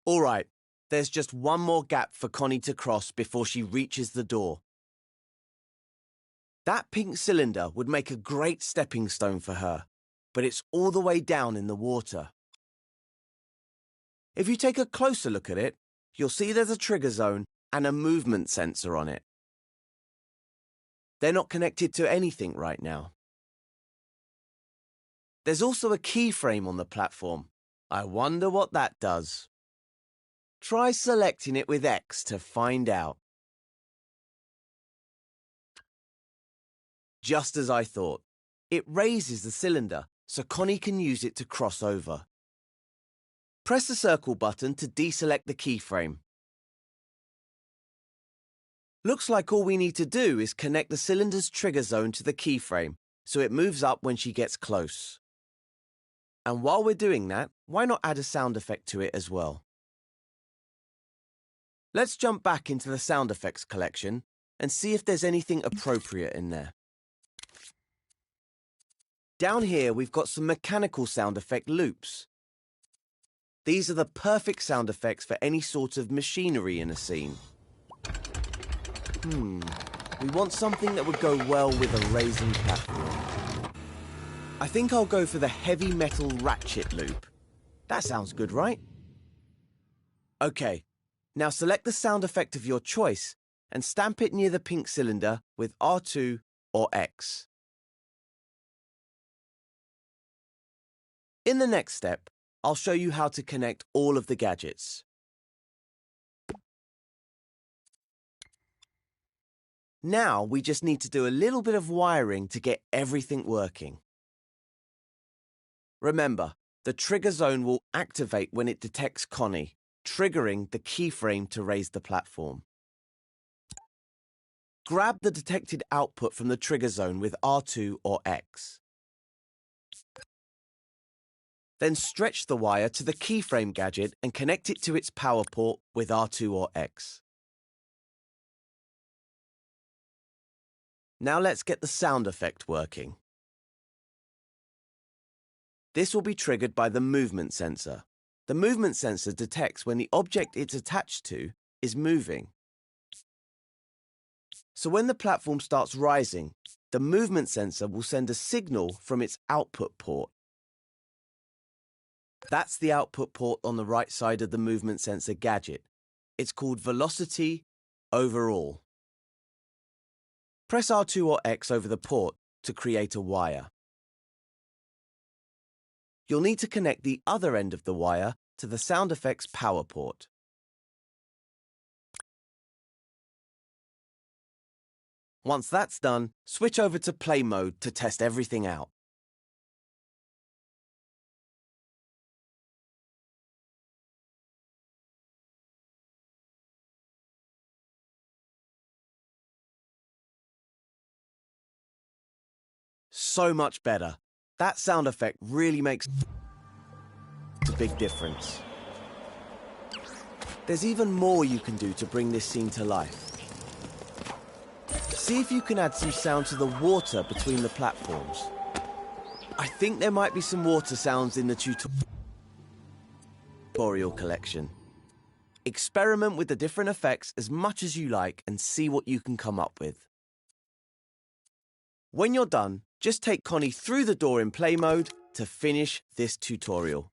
All right, there's just one more gap for Connie to cross before she reaches the door. That pink cylinder would make a great stepping stone for her, but it's all the way down in the water. If you take a closer look at it, you'll see there's a trigger zone and a movement sensor on it. They're not connected to anything right now. There's also a keyframe on the platform. I wonder what that does. Try selecting it with X to find out. Just as I thought, it raises the cylinder so Connie can use it to cross over. Press the circle button to deselect the keyframe. Looks like all we need to do is connect the cylinder's trigger zone to the keyframe so it moves up when she gets close. And while we're doing that, why not add a sound effect to it as well? Let's jump back into the sound effects collection and see if there's anything appropriate in there. Down here, we've got some mechanical sound effect loops. These are the perfect sound effects for any sort of machinery in a scene. We want something that would go well with a raising platform. I think I'll go for the heavy metal ratchet loop. That sounds good, right? Okay, now select the sound effect of your choice and stamp it near the pink cylinder with R2 or X. In the next step, I'll show you how to connect all of the gadgets. Now we just need to do a little bit of wiring to get everything working. Remember, the trigger zone will activate when it detects Connie, triggering the keyframe to raise the platform. Grab the detected output from the trigger zone with R2 or X. Then stretch the wire to the keyframe gadget and connect it to its power port with R2 or X. Now let's get the sound effect working. This will be triggered by the movement sensor. The movement sensor detects when the object it's attached to is moving. So when the platform starts rising, the movement sensor will send a signal from its output port. That's the output port on the right side of the movement sensor gadget. It's called velocity overall. Press R2 or X over the port to create a wire. You'll need to connect the other end of the wire to the sound effects power port. Once that's done, switch over to play mode to test everything out. So much better. That sound effect really makes a big difference. There's even more you can do to bring this scene to life. See if you can add some sound to the water between the platforms. I think there might be some water sounds in the tutorial collection. Experiment with the different effects as much as you like and see what you can come up with. When you're done, just take Connie through the door in play mode to finish this tutorial.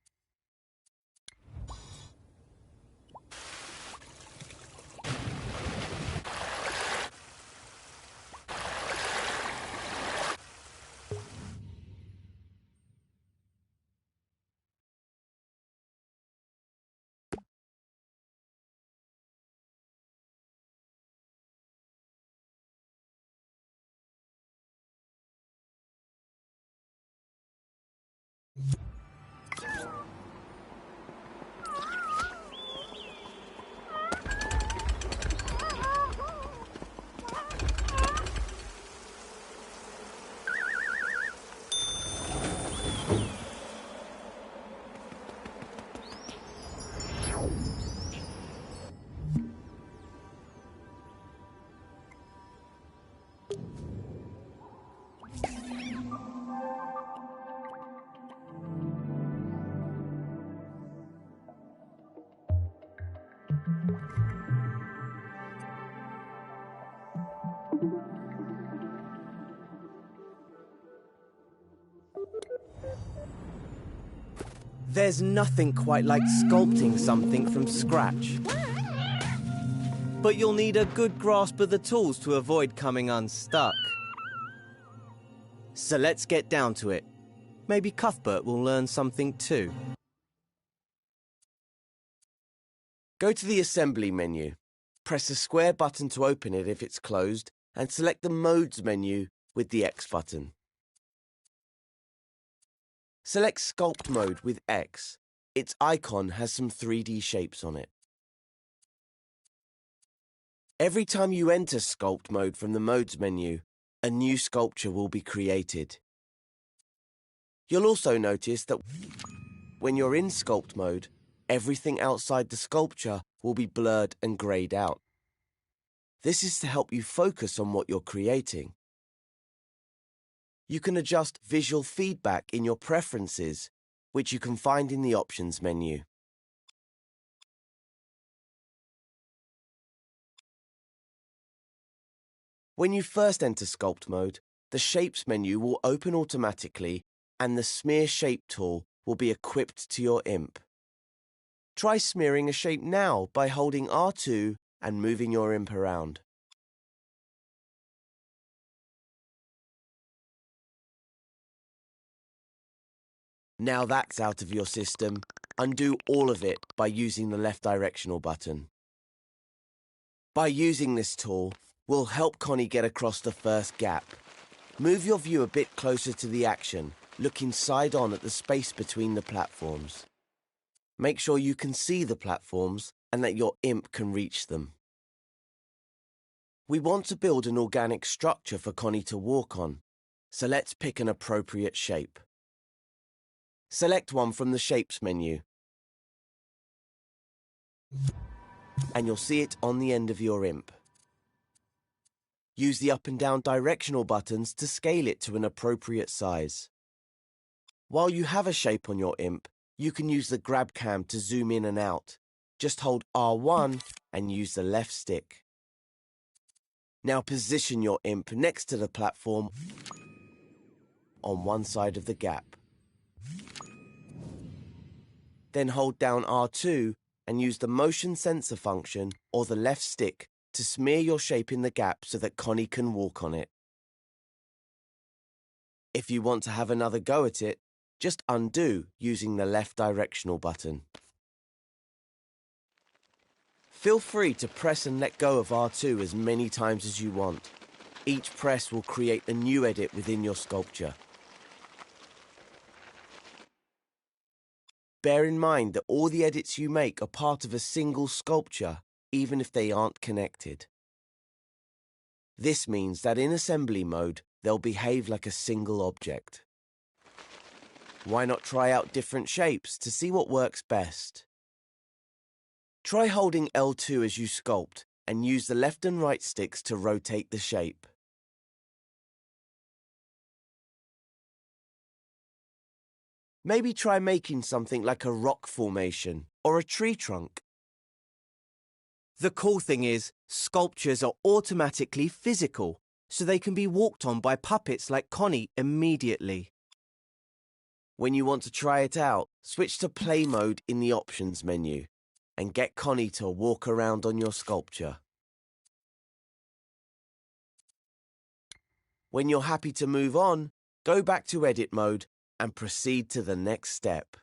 There's nothing quite like sculpting something from scratch. But you'll need a good grasp of the tools to avoid coming unstuck. So let's get down to it. Maybe Cuthbert will learn something too. Go to the Assembly menu. Press the square button to open it if it's closed, and select the Modes menu with the X button. Select Sculpt Mode with X. Its icon has some 3D shapes on it. Every time you enter Sculpt Mode from the Modes menu, a new sculpture will be created. You'll also notice that when you're in Sculpt Mode, everything outside the sculpture will be blurred and greyed out. This is to help you focus on what you're creating. You can adjust visual feedback in your preferences, which you can find in the Options menu. When you first enter Sculpt Mode, the Shapes menu will open automatically and the Smear Shape tool will be equipped to your imp. Try smearing a shape now by holding R2 and moving your imp around. Now that's out of your system, undo all of it by using the left directional button. By using this tool, we'll help Connie get across the first gap. Move your view a bit closer to the action, looking side on at the space between the platforms. Make sure you can see the platforms and that your imp can reach them. We want to build an organic structure for Connie to walk on, so let's pick an appropriate shape. Select one from the Shapes menu, and you'll see it on the end of your imp. Use the up and down directional buttons to scale it to an appropriate size. While you have a shape on your imp, you can use the grab cam to zoom in and out. Just hold R1 and use the left stick. Now position your imp next to the platform on one side of the gap. Then hold down R2 and use the motion sensor function or the left stick to smear your shape in the gap so that Connie can walk on it. If you want to have another go at it, just undo using the left directional button. Feel free to press and let go of R2 as many times as you want. Each press will create a new edit within your sculpture. Bear in mind that all the edits you make are part of a single sculpture, even if they aren't connected. This means that in assembly mode, they'll behave like a single object. Why not try out different shapes to see what works best? Try holding L2 as you sculpt and use the left and right sticks to rotate the shape. Maybe try making something like a rock formation or a tree trunk. The cool thing is, sculptures are automatically physical, so they can be walked on by puppets like Connie immediately. When you want to try it out, switch to play mode in the options menu and get Connie to walk around on your sculpture. When you're happy to move on, go back to edit mode and proceed to the next step.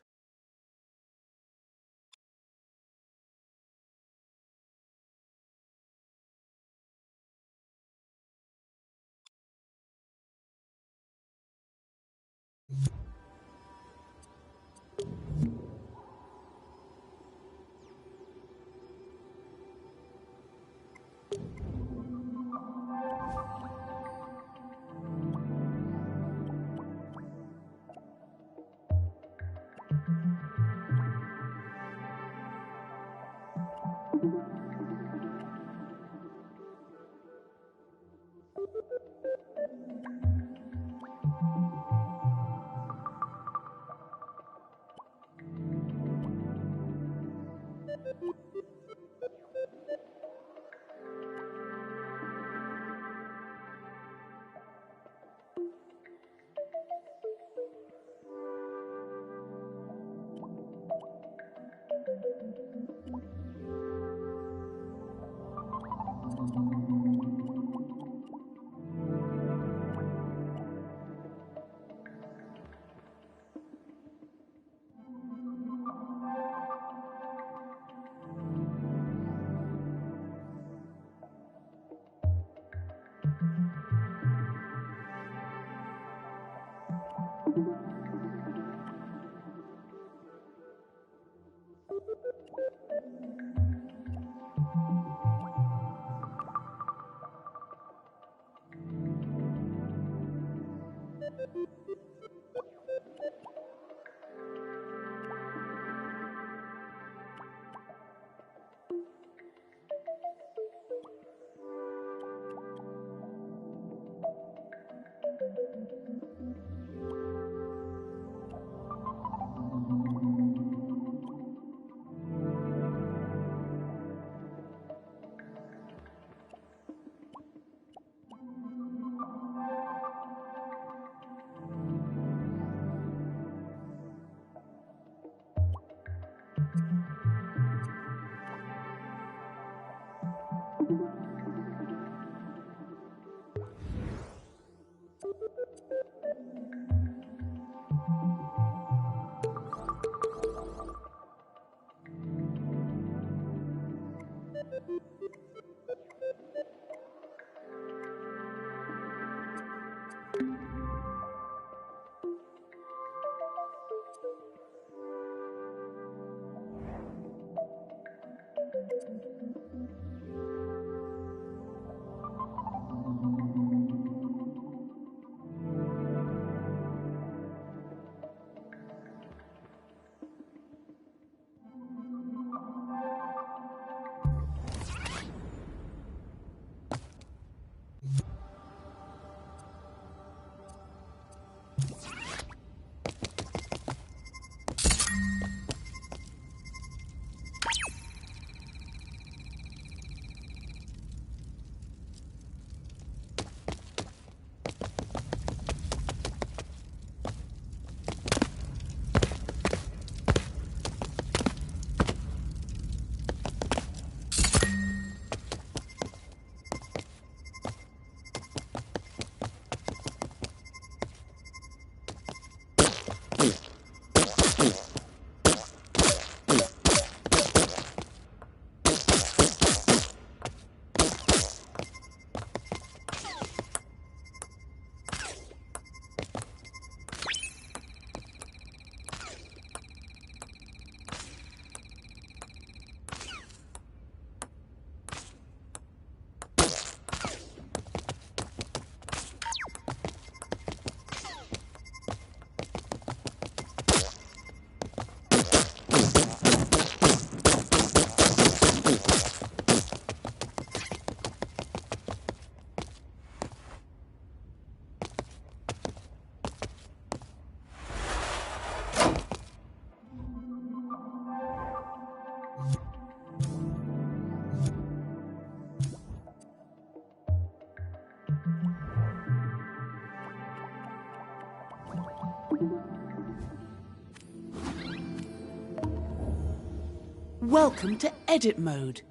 Welcome to Edit Mode.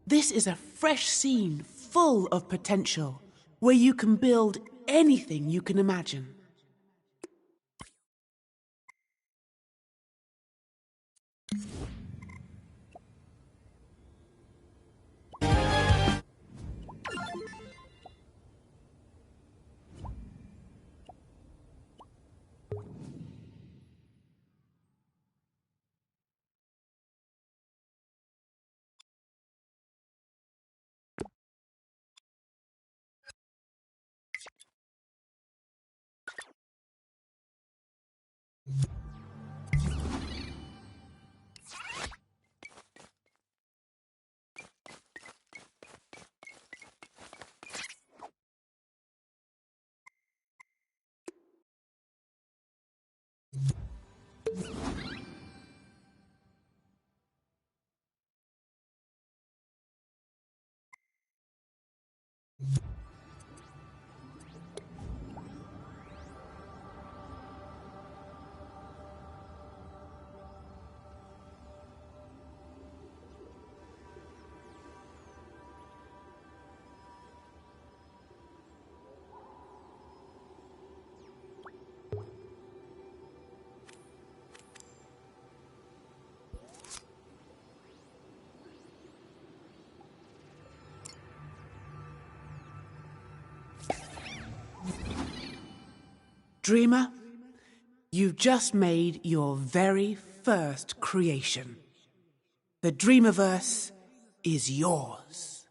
This is a fresh scene full of potential, where you can build anything you can imagine. Dreamer, you've just made your very first creation. The Dreamiverse is yours.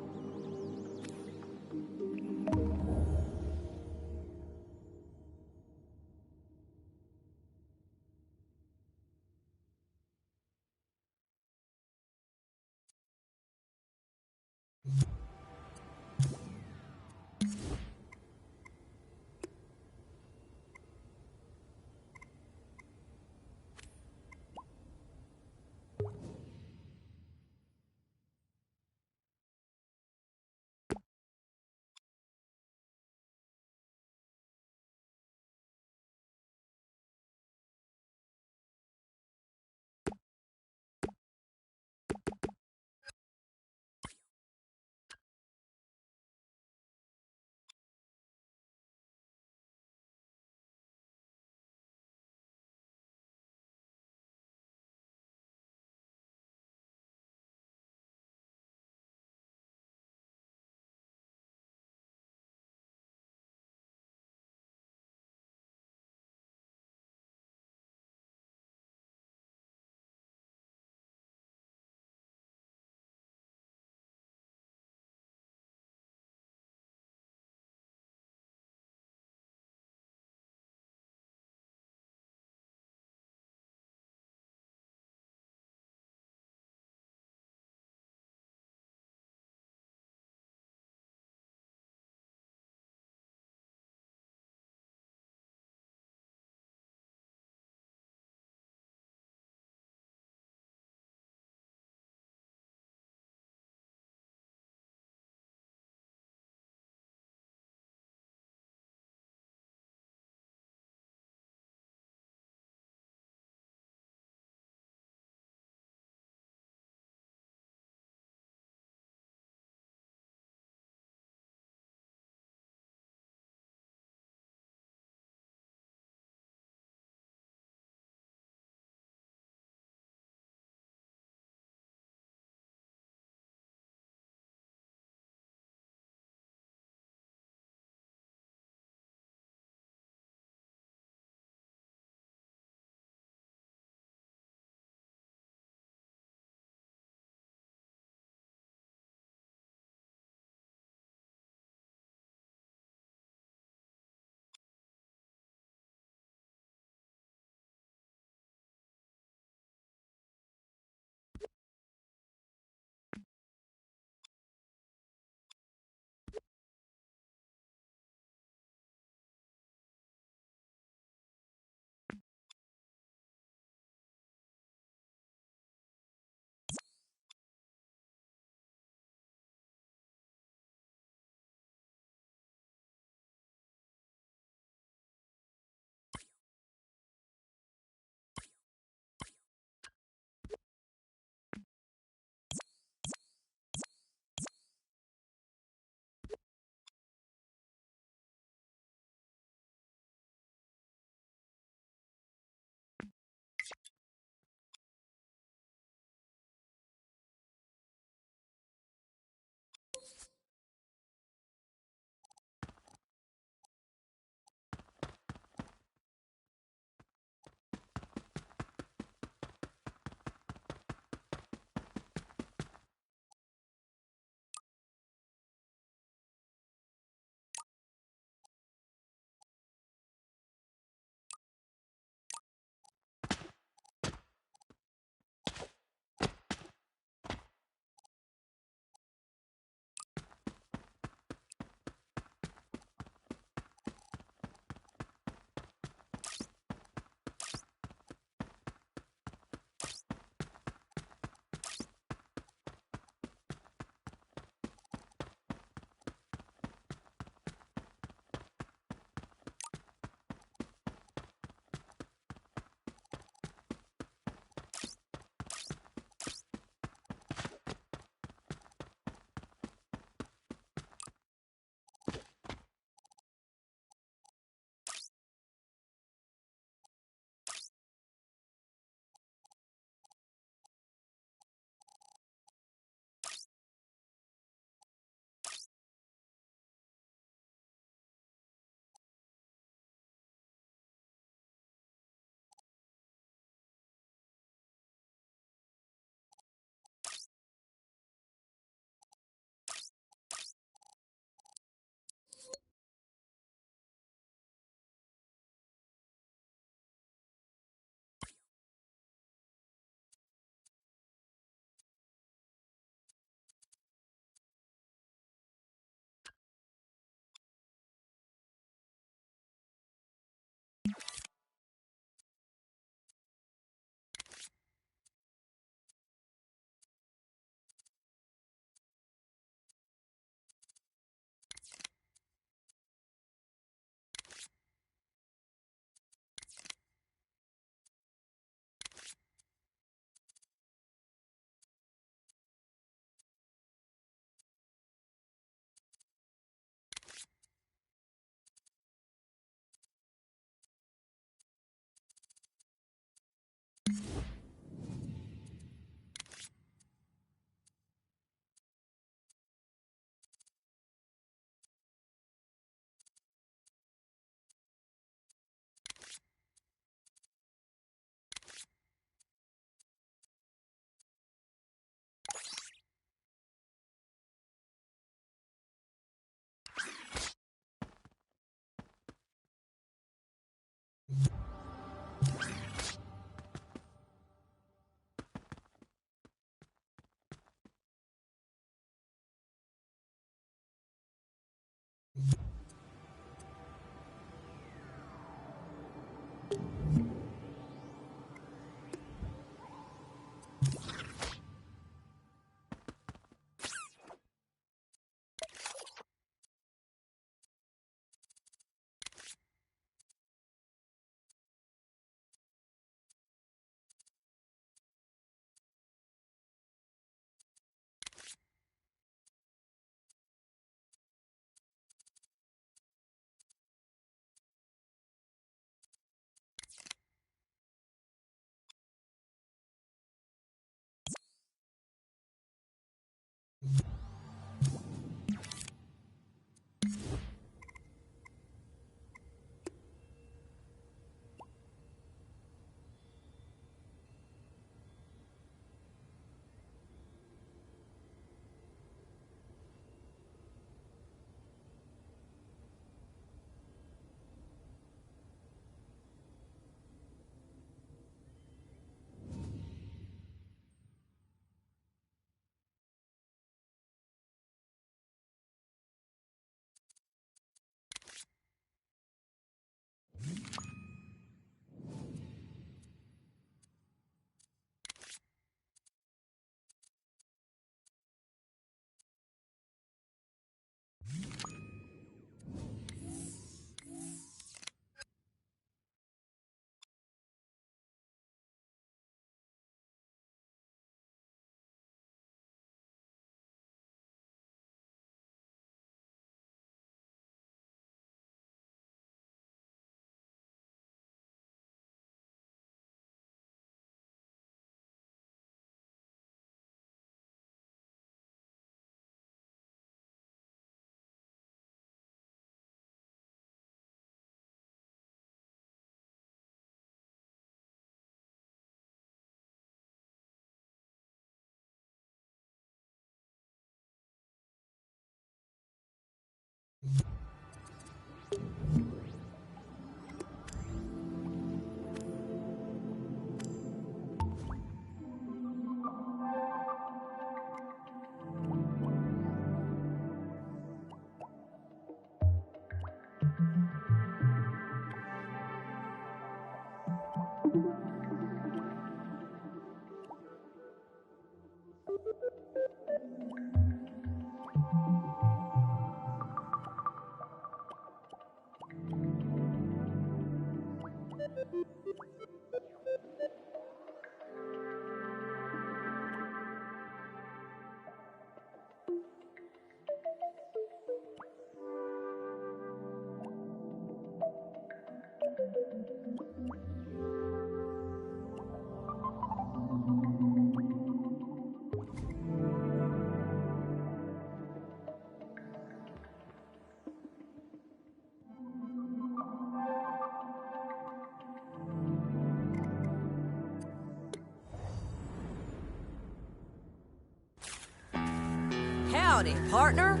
Howdy, partner.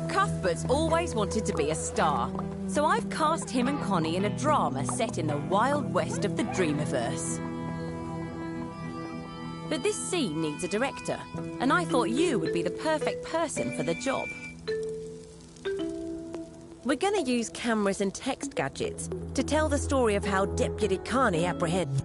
Cuthbert's always wanted to be a star, so I've cast him and Connie in a drama set in the wild west of the Dreamiverse. But this scene needs a director, and I thought you would be the perfect person for the job. We're gonna use cameras and text gadgets to tell the story of how Deputy Carney apprehended.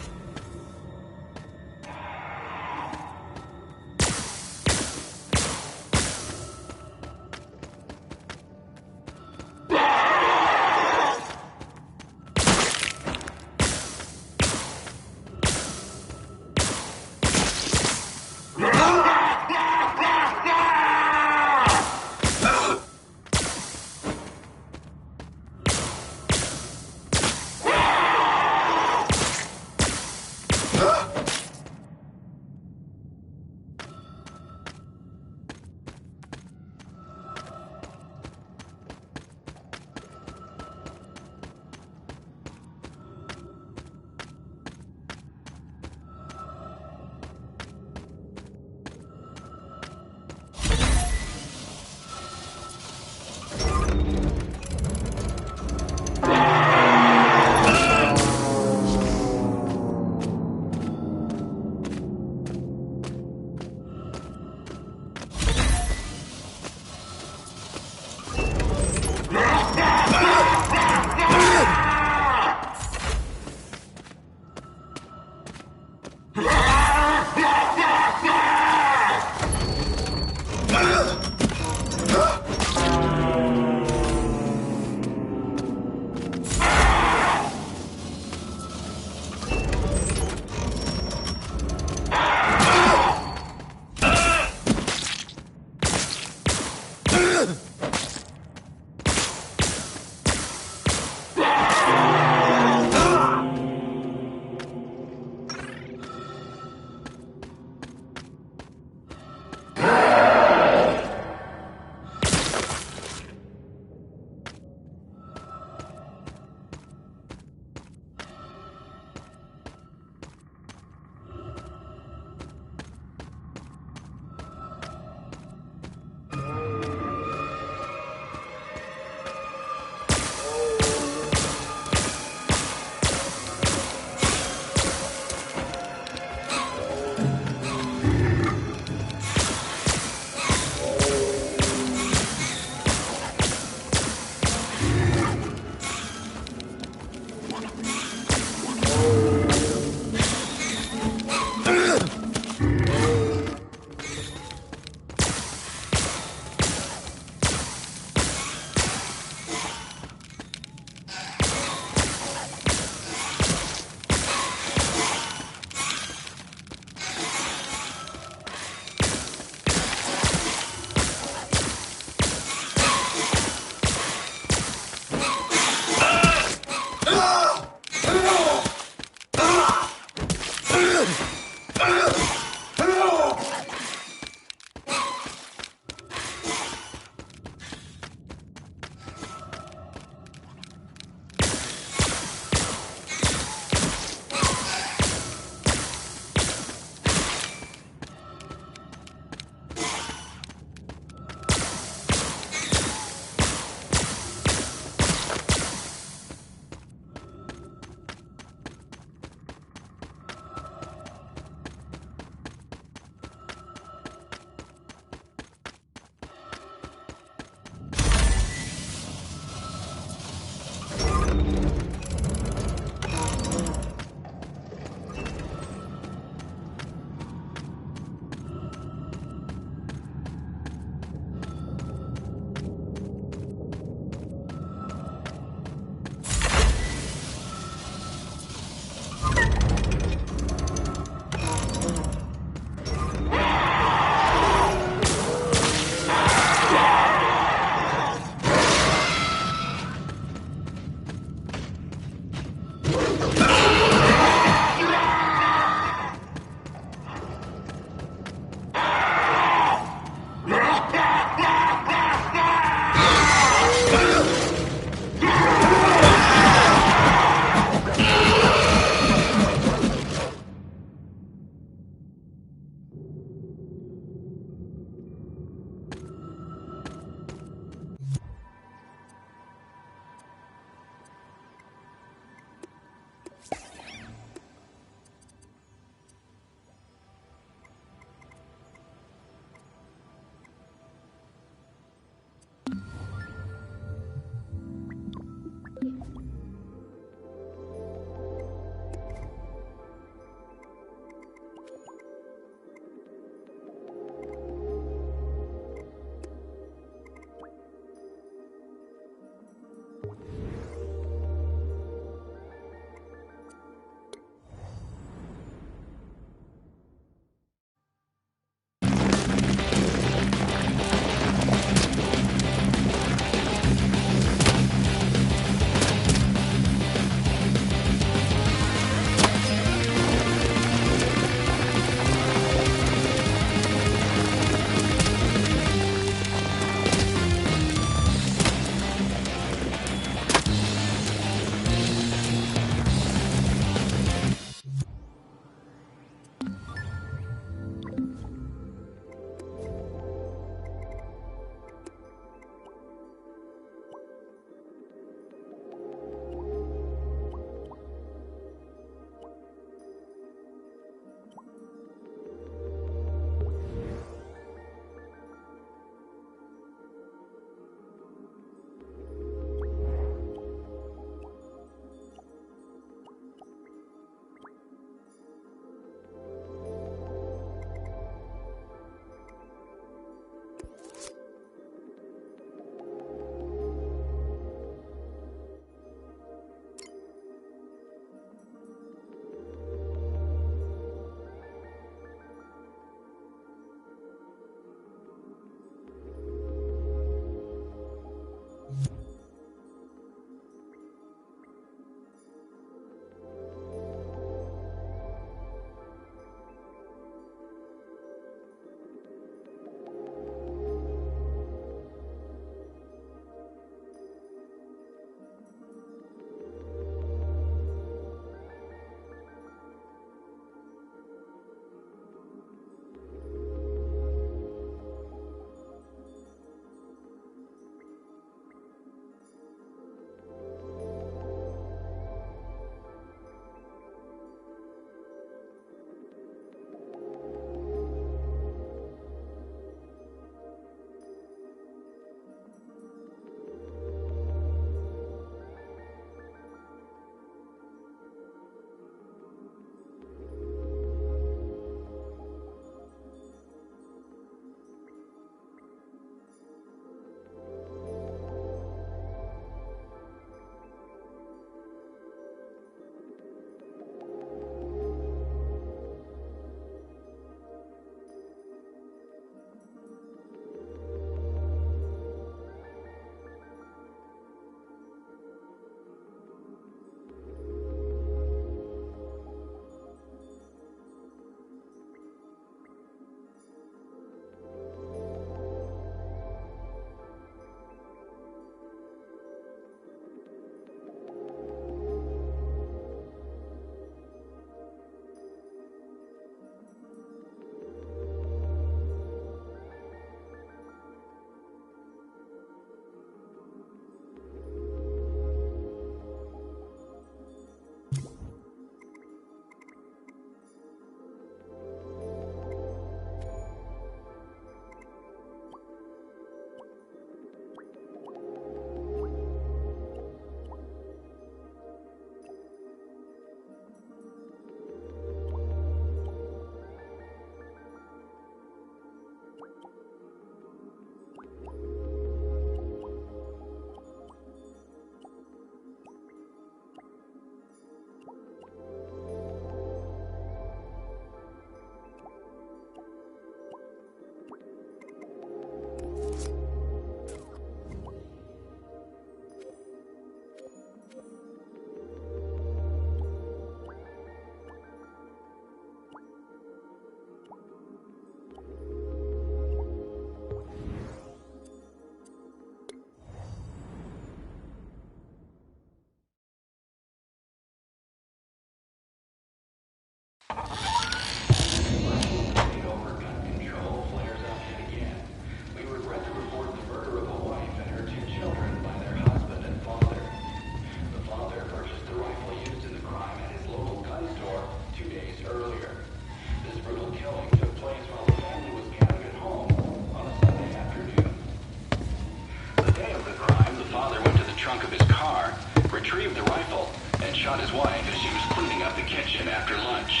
trunk of his car, retrieved the rifle, and shot his wife as she was cleaning up the kitchen after lunch.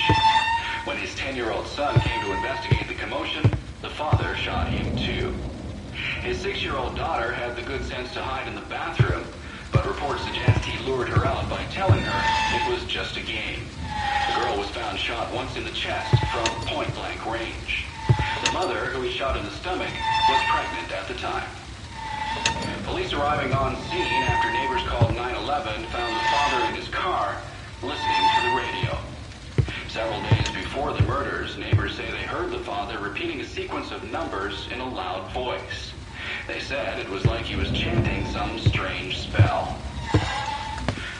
When his 10-year-old son came to investigate the commotion, the father shot him too. His 6-year-old daughter had the good sense to hide in the bathroom, but reports suggest he lured her out by telling her it was just a game. The girl was found shot once in the chest from point-blank range. The mother, who he shot in the stomach, was pregnant at the time. Police arriving on scene after neighbors called 911 found the father in his car, listening to the radio. Several days before the murders, neighbors say they heard the father repeating a sequence of numbers in a loud voice. They said it was like he was chanting some strange spell.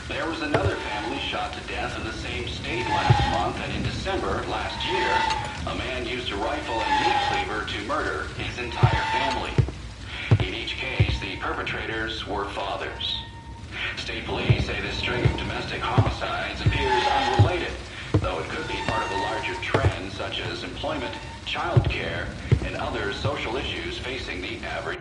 There was another family shot to death in the same state last month, and in December last year, a man used a rifle and meat cleaver to murder his entire family. In each case, the perpetrators were fathers. State police say this string of domestic homicides appears unrelated, though it could be part of a larger trend such as employment, child care, and other social issues facing the average.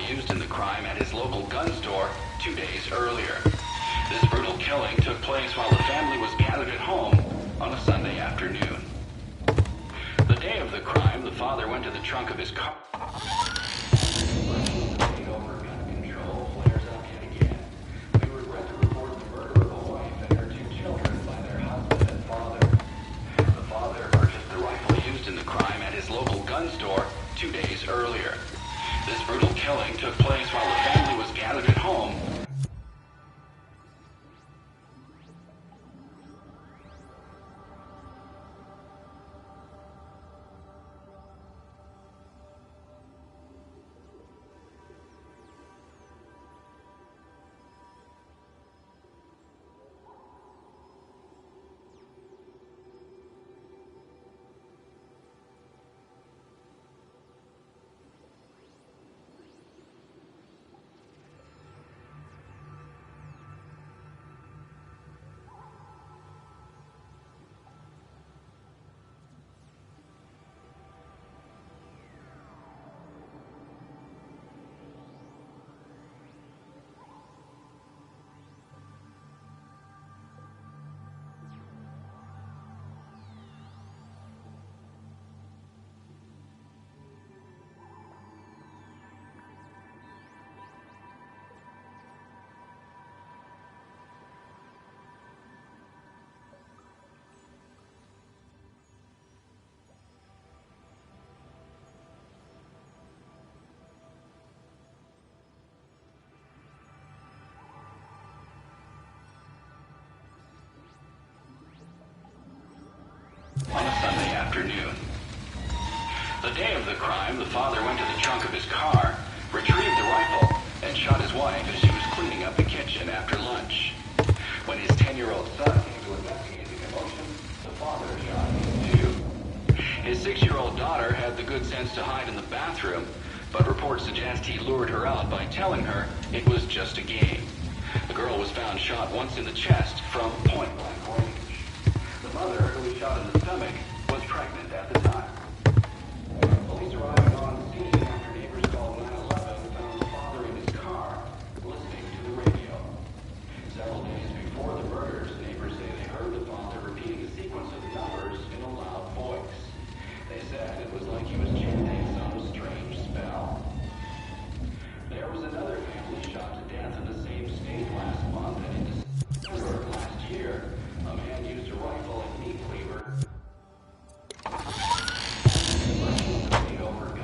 Used in the crime at his local gun store 2 days earlier. This brutal killing took place while the family was gathered at home on a Sunday afternoon. The day of the crime, the father went to the trunk of his car. The father purchased the rifle used in the crime at his local gun store 2 days earlier. This brutal killing took place while the family was gathered at home. On a Sunday afternoon. The day of the crime, the father went to the trunk of his car, retrieved the rifle, and shot his wife as she was cleaning up the kitchen after lunch. When his 10-year-old son came to investigate the commotion, the father shot him too. His 6-year-old daughter had the good sense to hide in the bathroom, but reports suggest he lured her out by telling her it was just a game. The girl was found shot once in the chest from point-blank range. The mother, who was shot in the stomach, was pregnant at the time. Police arriving on scene after neighbors called 911 found the father in his car, listening to the radio. Several days before the murders, neighbors say they heard the father repeating a sequence of numbers in a loud voice. They said it was like he was chanting some strange spell. There was another family shot to death in the same state last month, and in December last year, a man used a rifle and meat cleaver over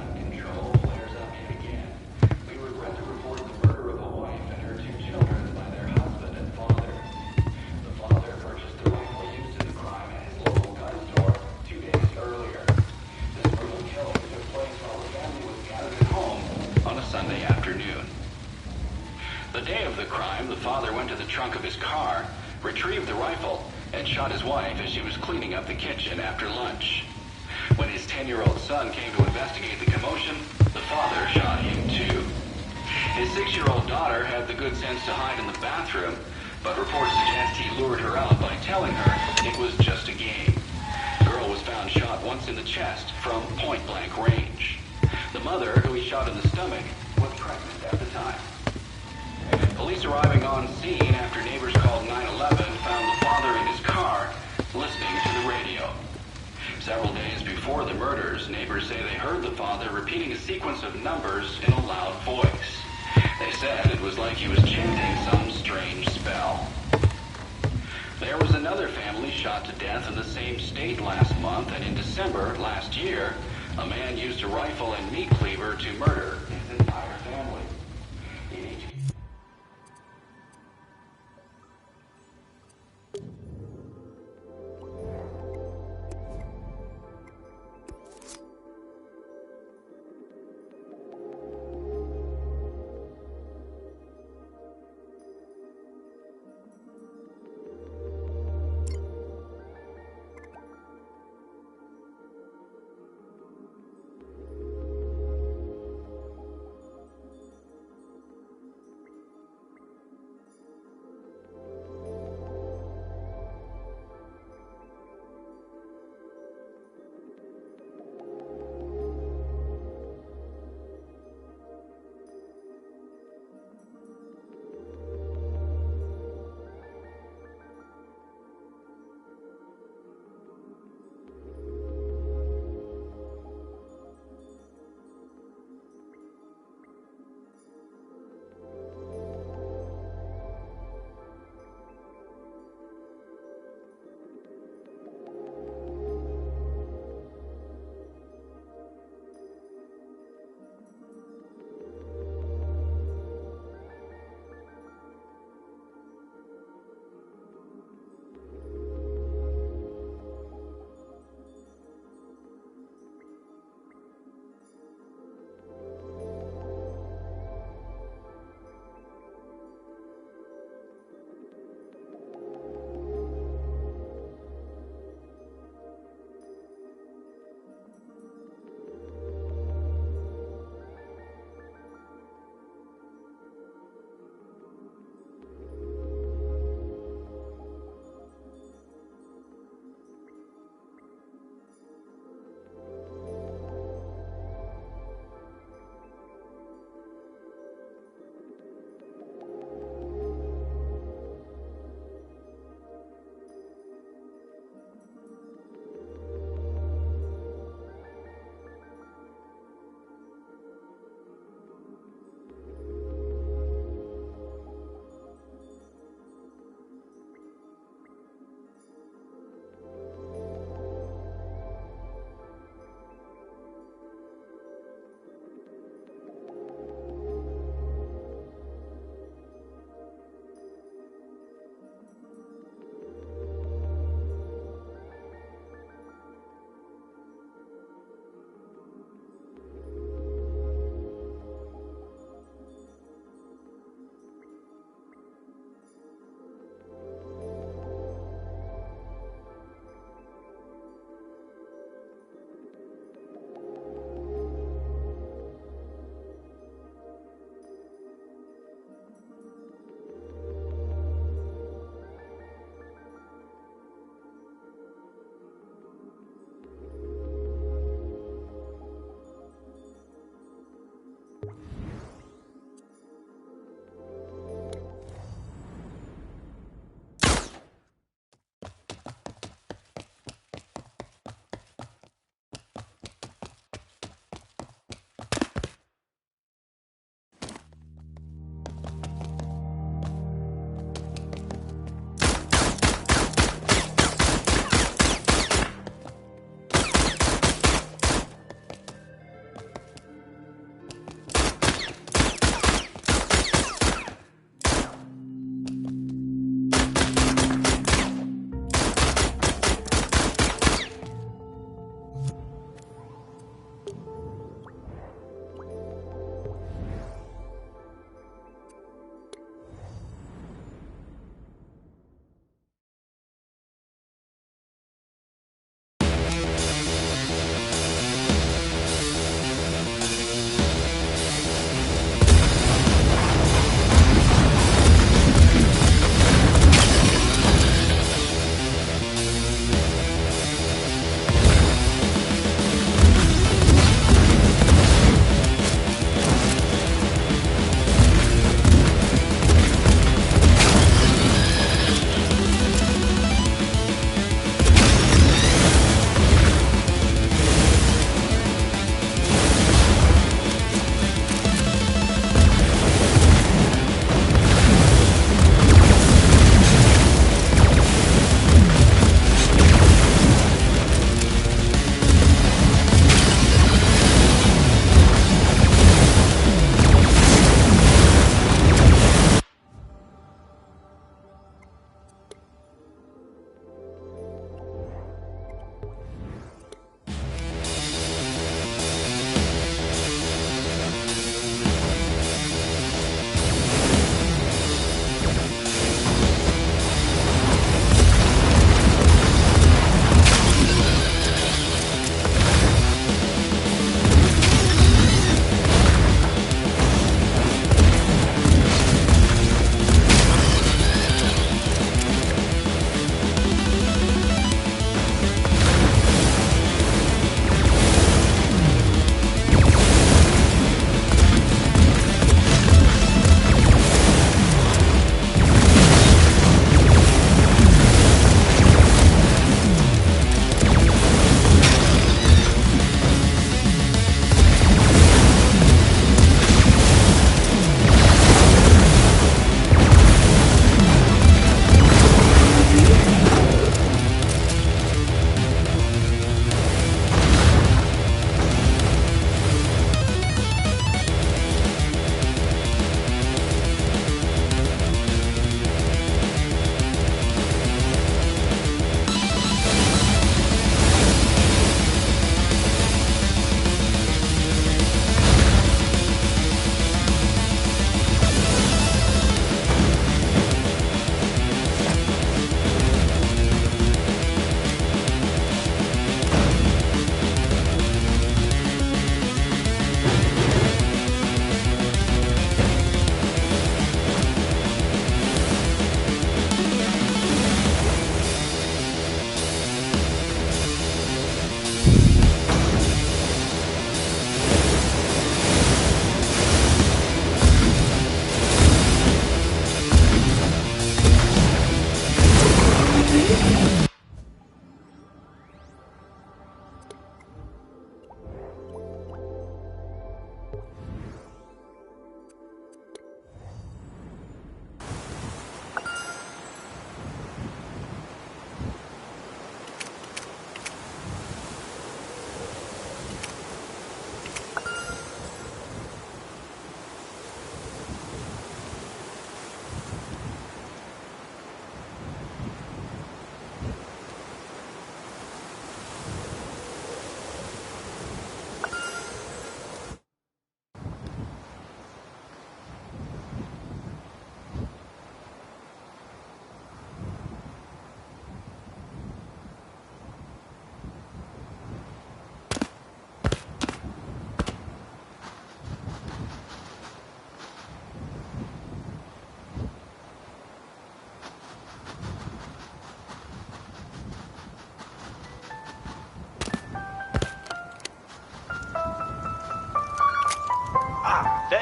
The day of the crime, the father went to the trunk of his car, retrieved the rifle, and shot his wife as she was cleaning up the kitchen after lunch. When his 10-year-old son came to investigate the commotion, the father shot him too. His 6-year-old daughter had the good sense to hide in the bathroom, but reports suggest he lured her out by telling her it was just a game. The girl was found shot once in the chest from point-blank range. The mother, who he shot in the stomach, was pregnant at the time. Police arriving on scene after neighbors called 911 found the father in his car listening to the radio. Several days before the murders, neighbors say they heard the father repeating a sequence of numbers in a loud voice. They said it was like he was chanting some strange spell. There was another family shot to death in the same state last month, and in December last year, a man used a rifle and meat cleaver to murder his entire family. In each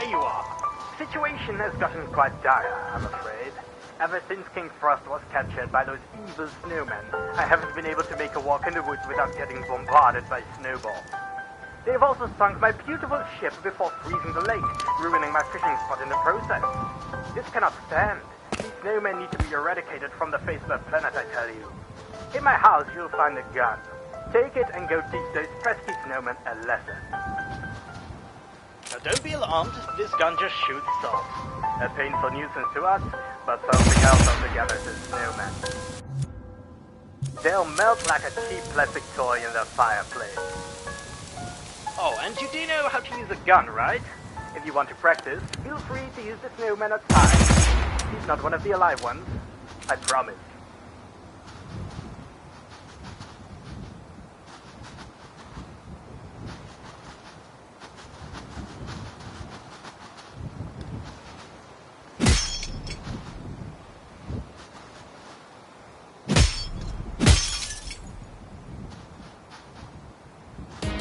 there you are. Situation has gotten quite dire, I'm afraid. Ever since King Frost was captured by those evil snowmen, I haven't been able to make a walk in the woods without getting bombarded by snowballs. They've also sunk my beautiful ship before freezing the lake, ruining my fishing spot in the process. This cannot stand. These snowmen need to be eradicated from the face of the planet, I tell you. In my house, you'll find a gun. Take it and go teach those pesky snowmen a lesson. Now don't be alarmed, this gun just shoots salt. A painful nuisance to us, but something else altogether to snowmen. They'll melt like a cheap plastic toy in the fireplace. Oh, and you do know how to use a gun, right? If you want to practice, feel free to use the snowman outside. He's not one of the alive ones, I promise.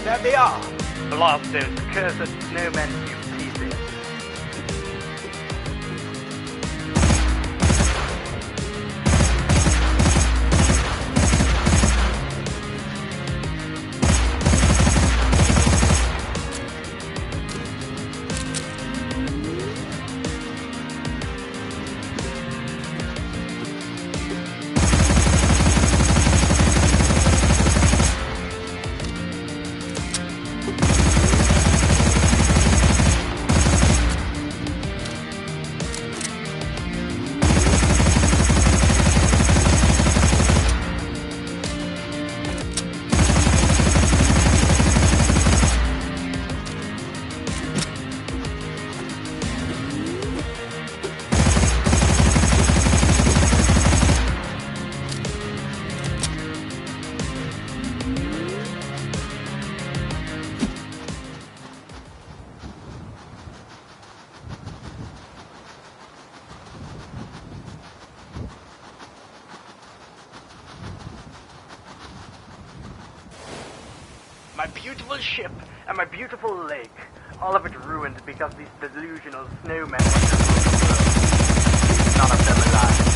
There they are! Blast those cursed snowmen to pieces. My beautiful ship and my beautiful lake, all of it ruined because these delusional snowmen want to rule the world. None of them alive.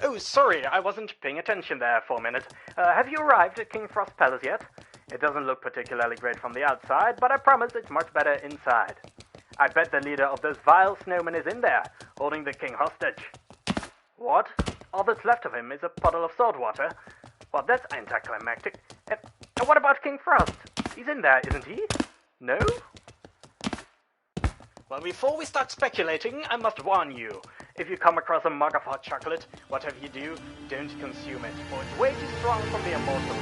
Oh, sorry, I wasn't paying attention there for a minute. Have you arrived at King Frost Palace yet? It doesn't look particularly great from the outside, but I promise it's much better inside. I bet the leader of those vile snowmen is in there, holding the king hostage. What? All that's left of him is a puddle of salt water? Well, that's anticlimactic. And what about King Frost? He's in there, isn't he? No? Well, before we start speculating, I must warn you. If you come across a mug of hot chocolate, whatever you do, don't consume it, for it's way too strong for the immortals.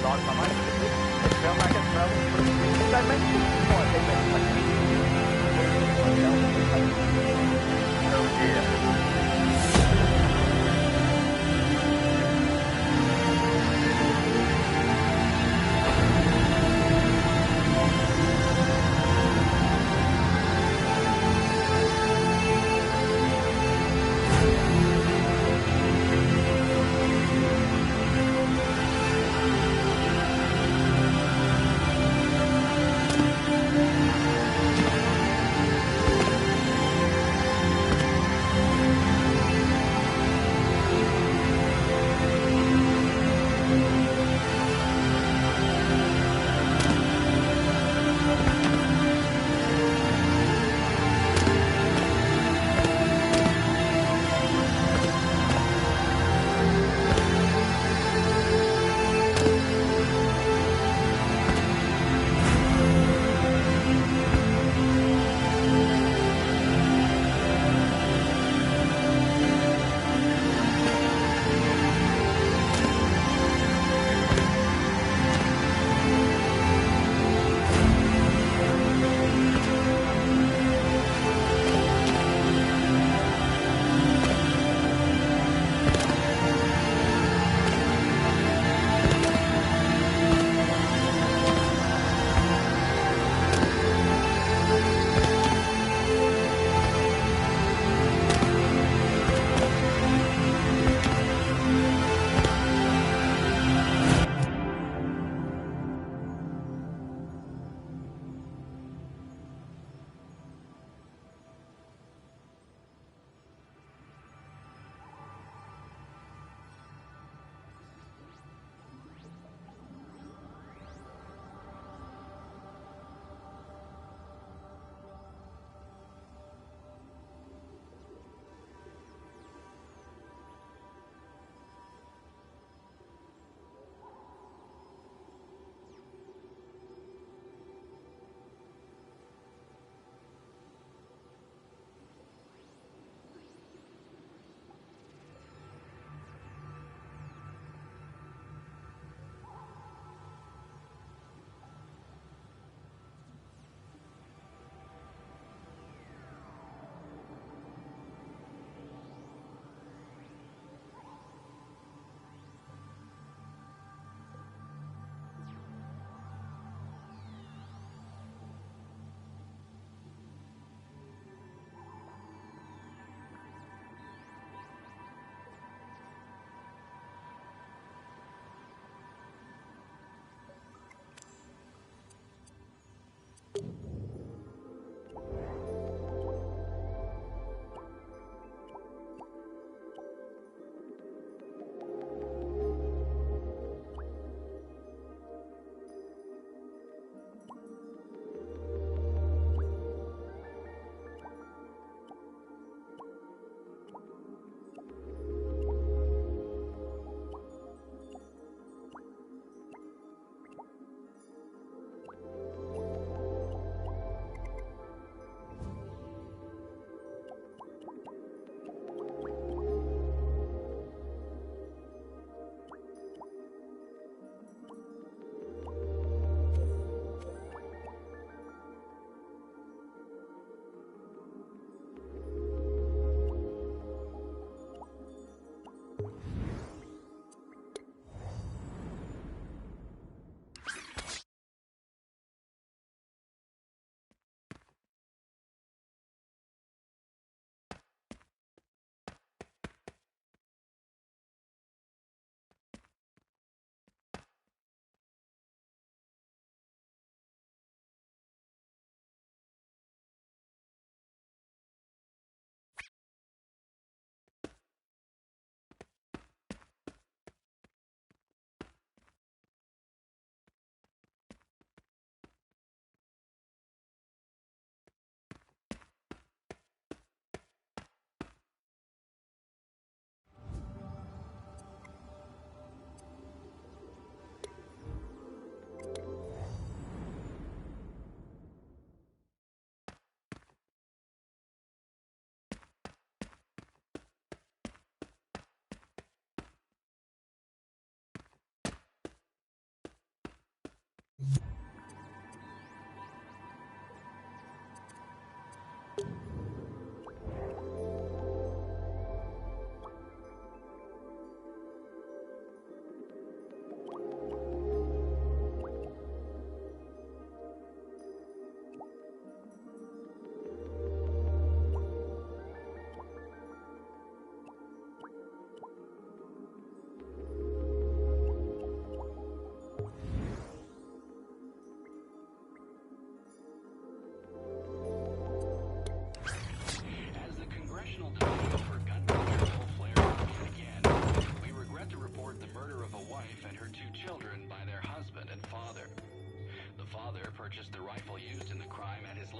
Lost my mind with it. It felt like a traveling through three dimensions before they went like me. Oh dear.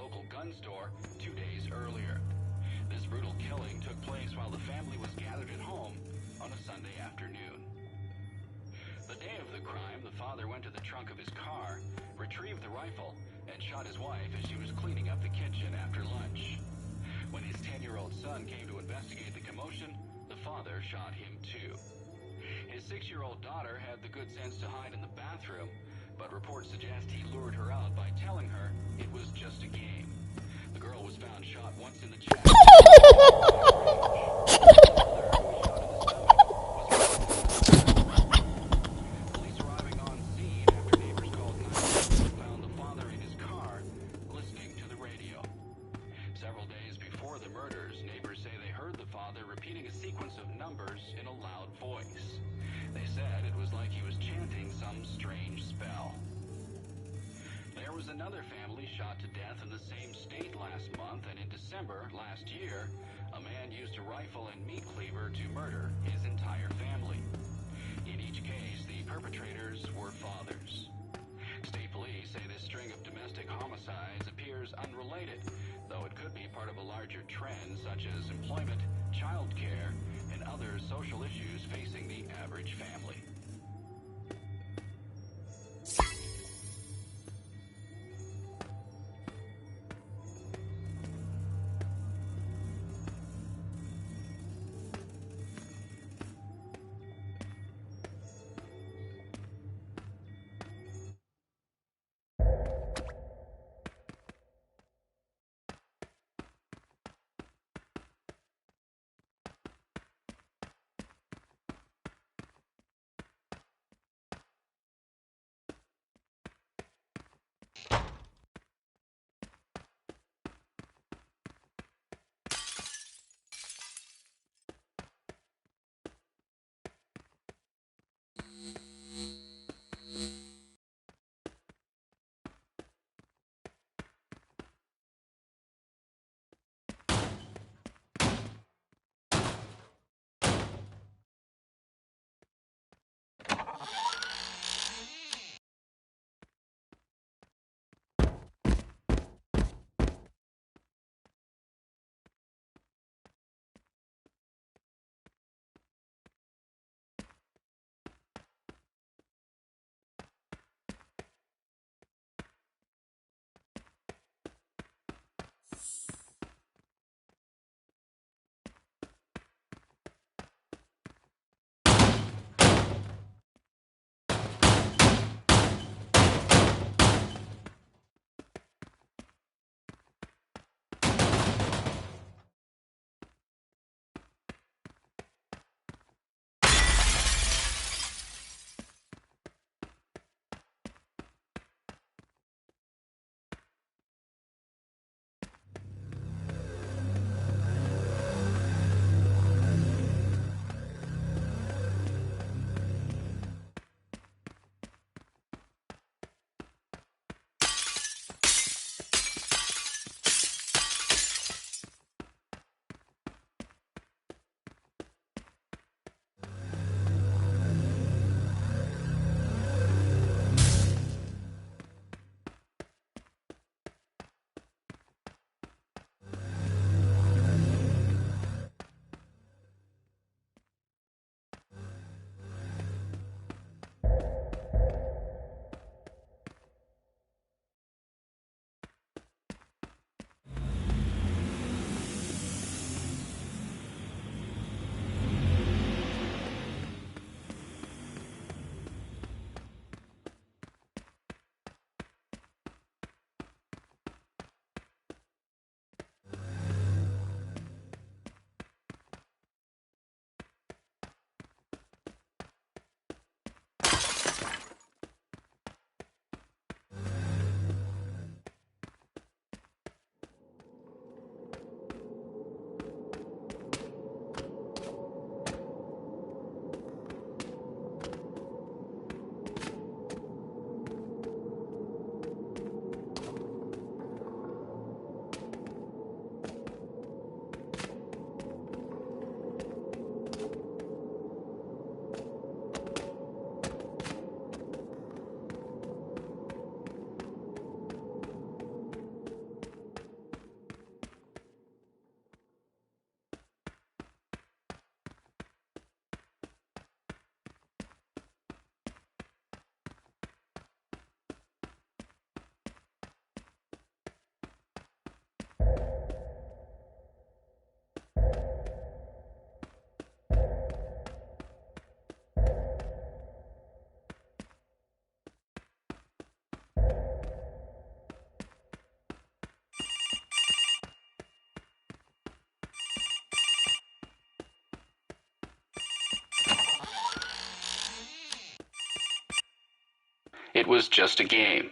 local gun store 2 days earlier. This brutal killing took place while the family was gathered at home on a Sunday afternoon. The day of the crime, the father went to the trunk of his car, retrieved the rifle, and shot his wife as she was cleaning up the kitchen after lunch. When his 10-year-old son came to investigate the commotion, the father shot him too. His 6-year-old daughter had the good sense to hide in the bathroom, but reports suggest he lured her out by telling her it was just a game. The girl was found shot once in the chest. Police arriving on scene after neighbors called 911 found the father in his car listening to the radio. Several days before the murders, neighbors say they heard the father repeating a sequence of numbers in a loud voice. They said it was like he was chanting some strange spell. There was another family shot to death in the same state last month, and in December last year, a man used a rifle and meat cleaver to murder his entire family. In each case, the perpetrators were fathers. State police say this string of domestic homicides appears unrelated, though it could be part of a larger trend such as employment, child care, and other social issues facing the average family. it was just a game.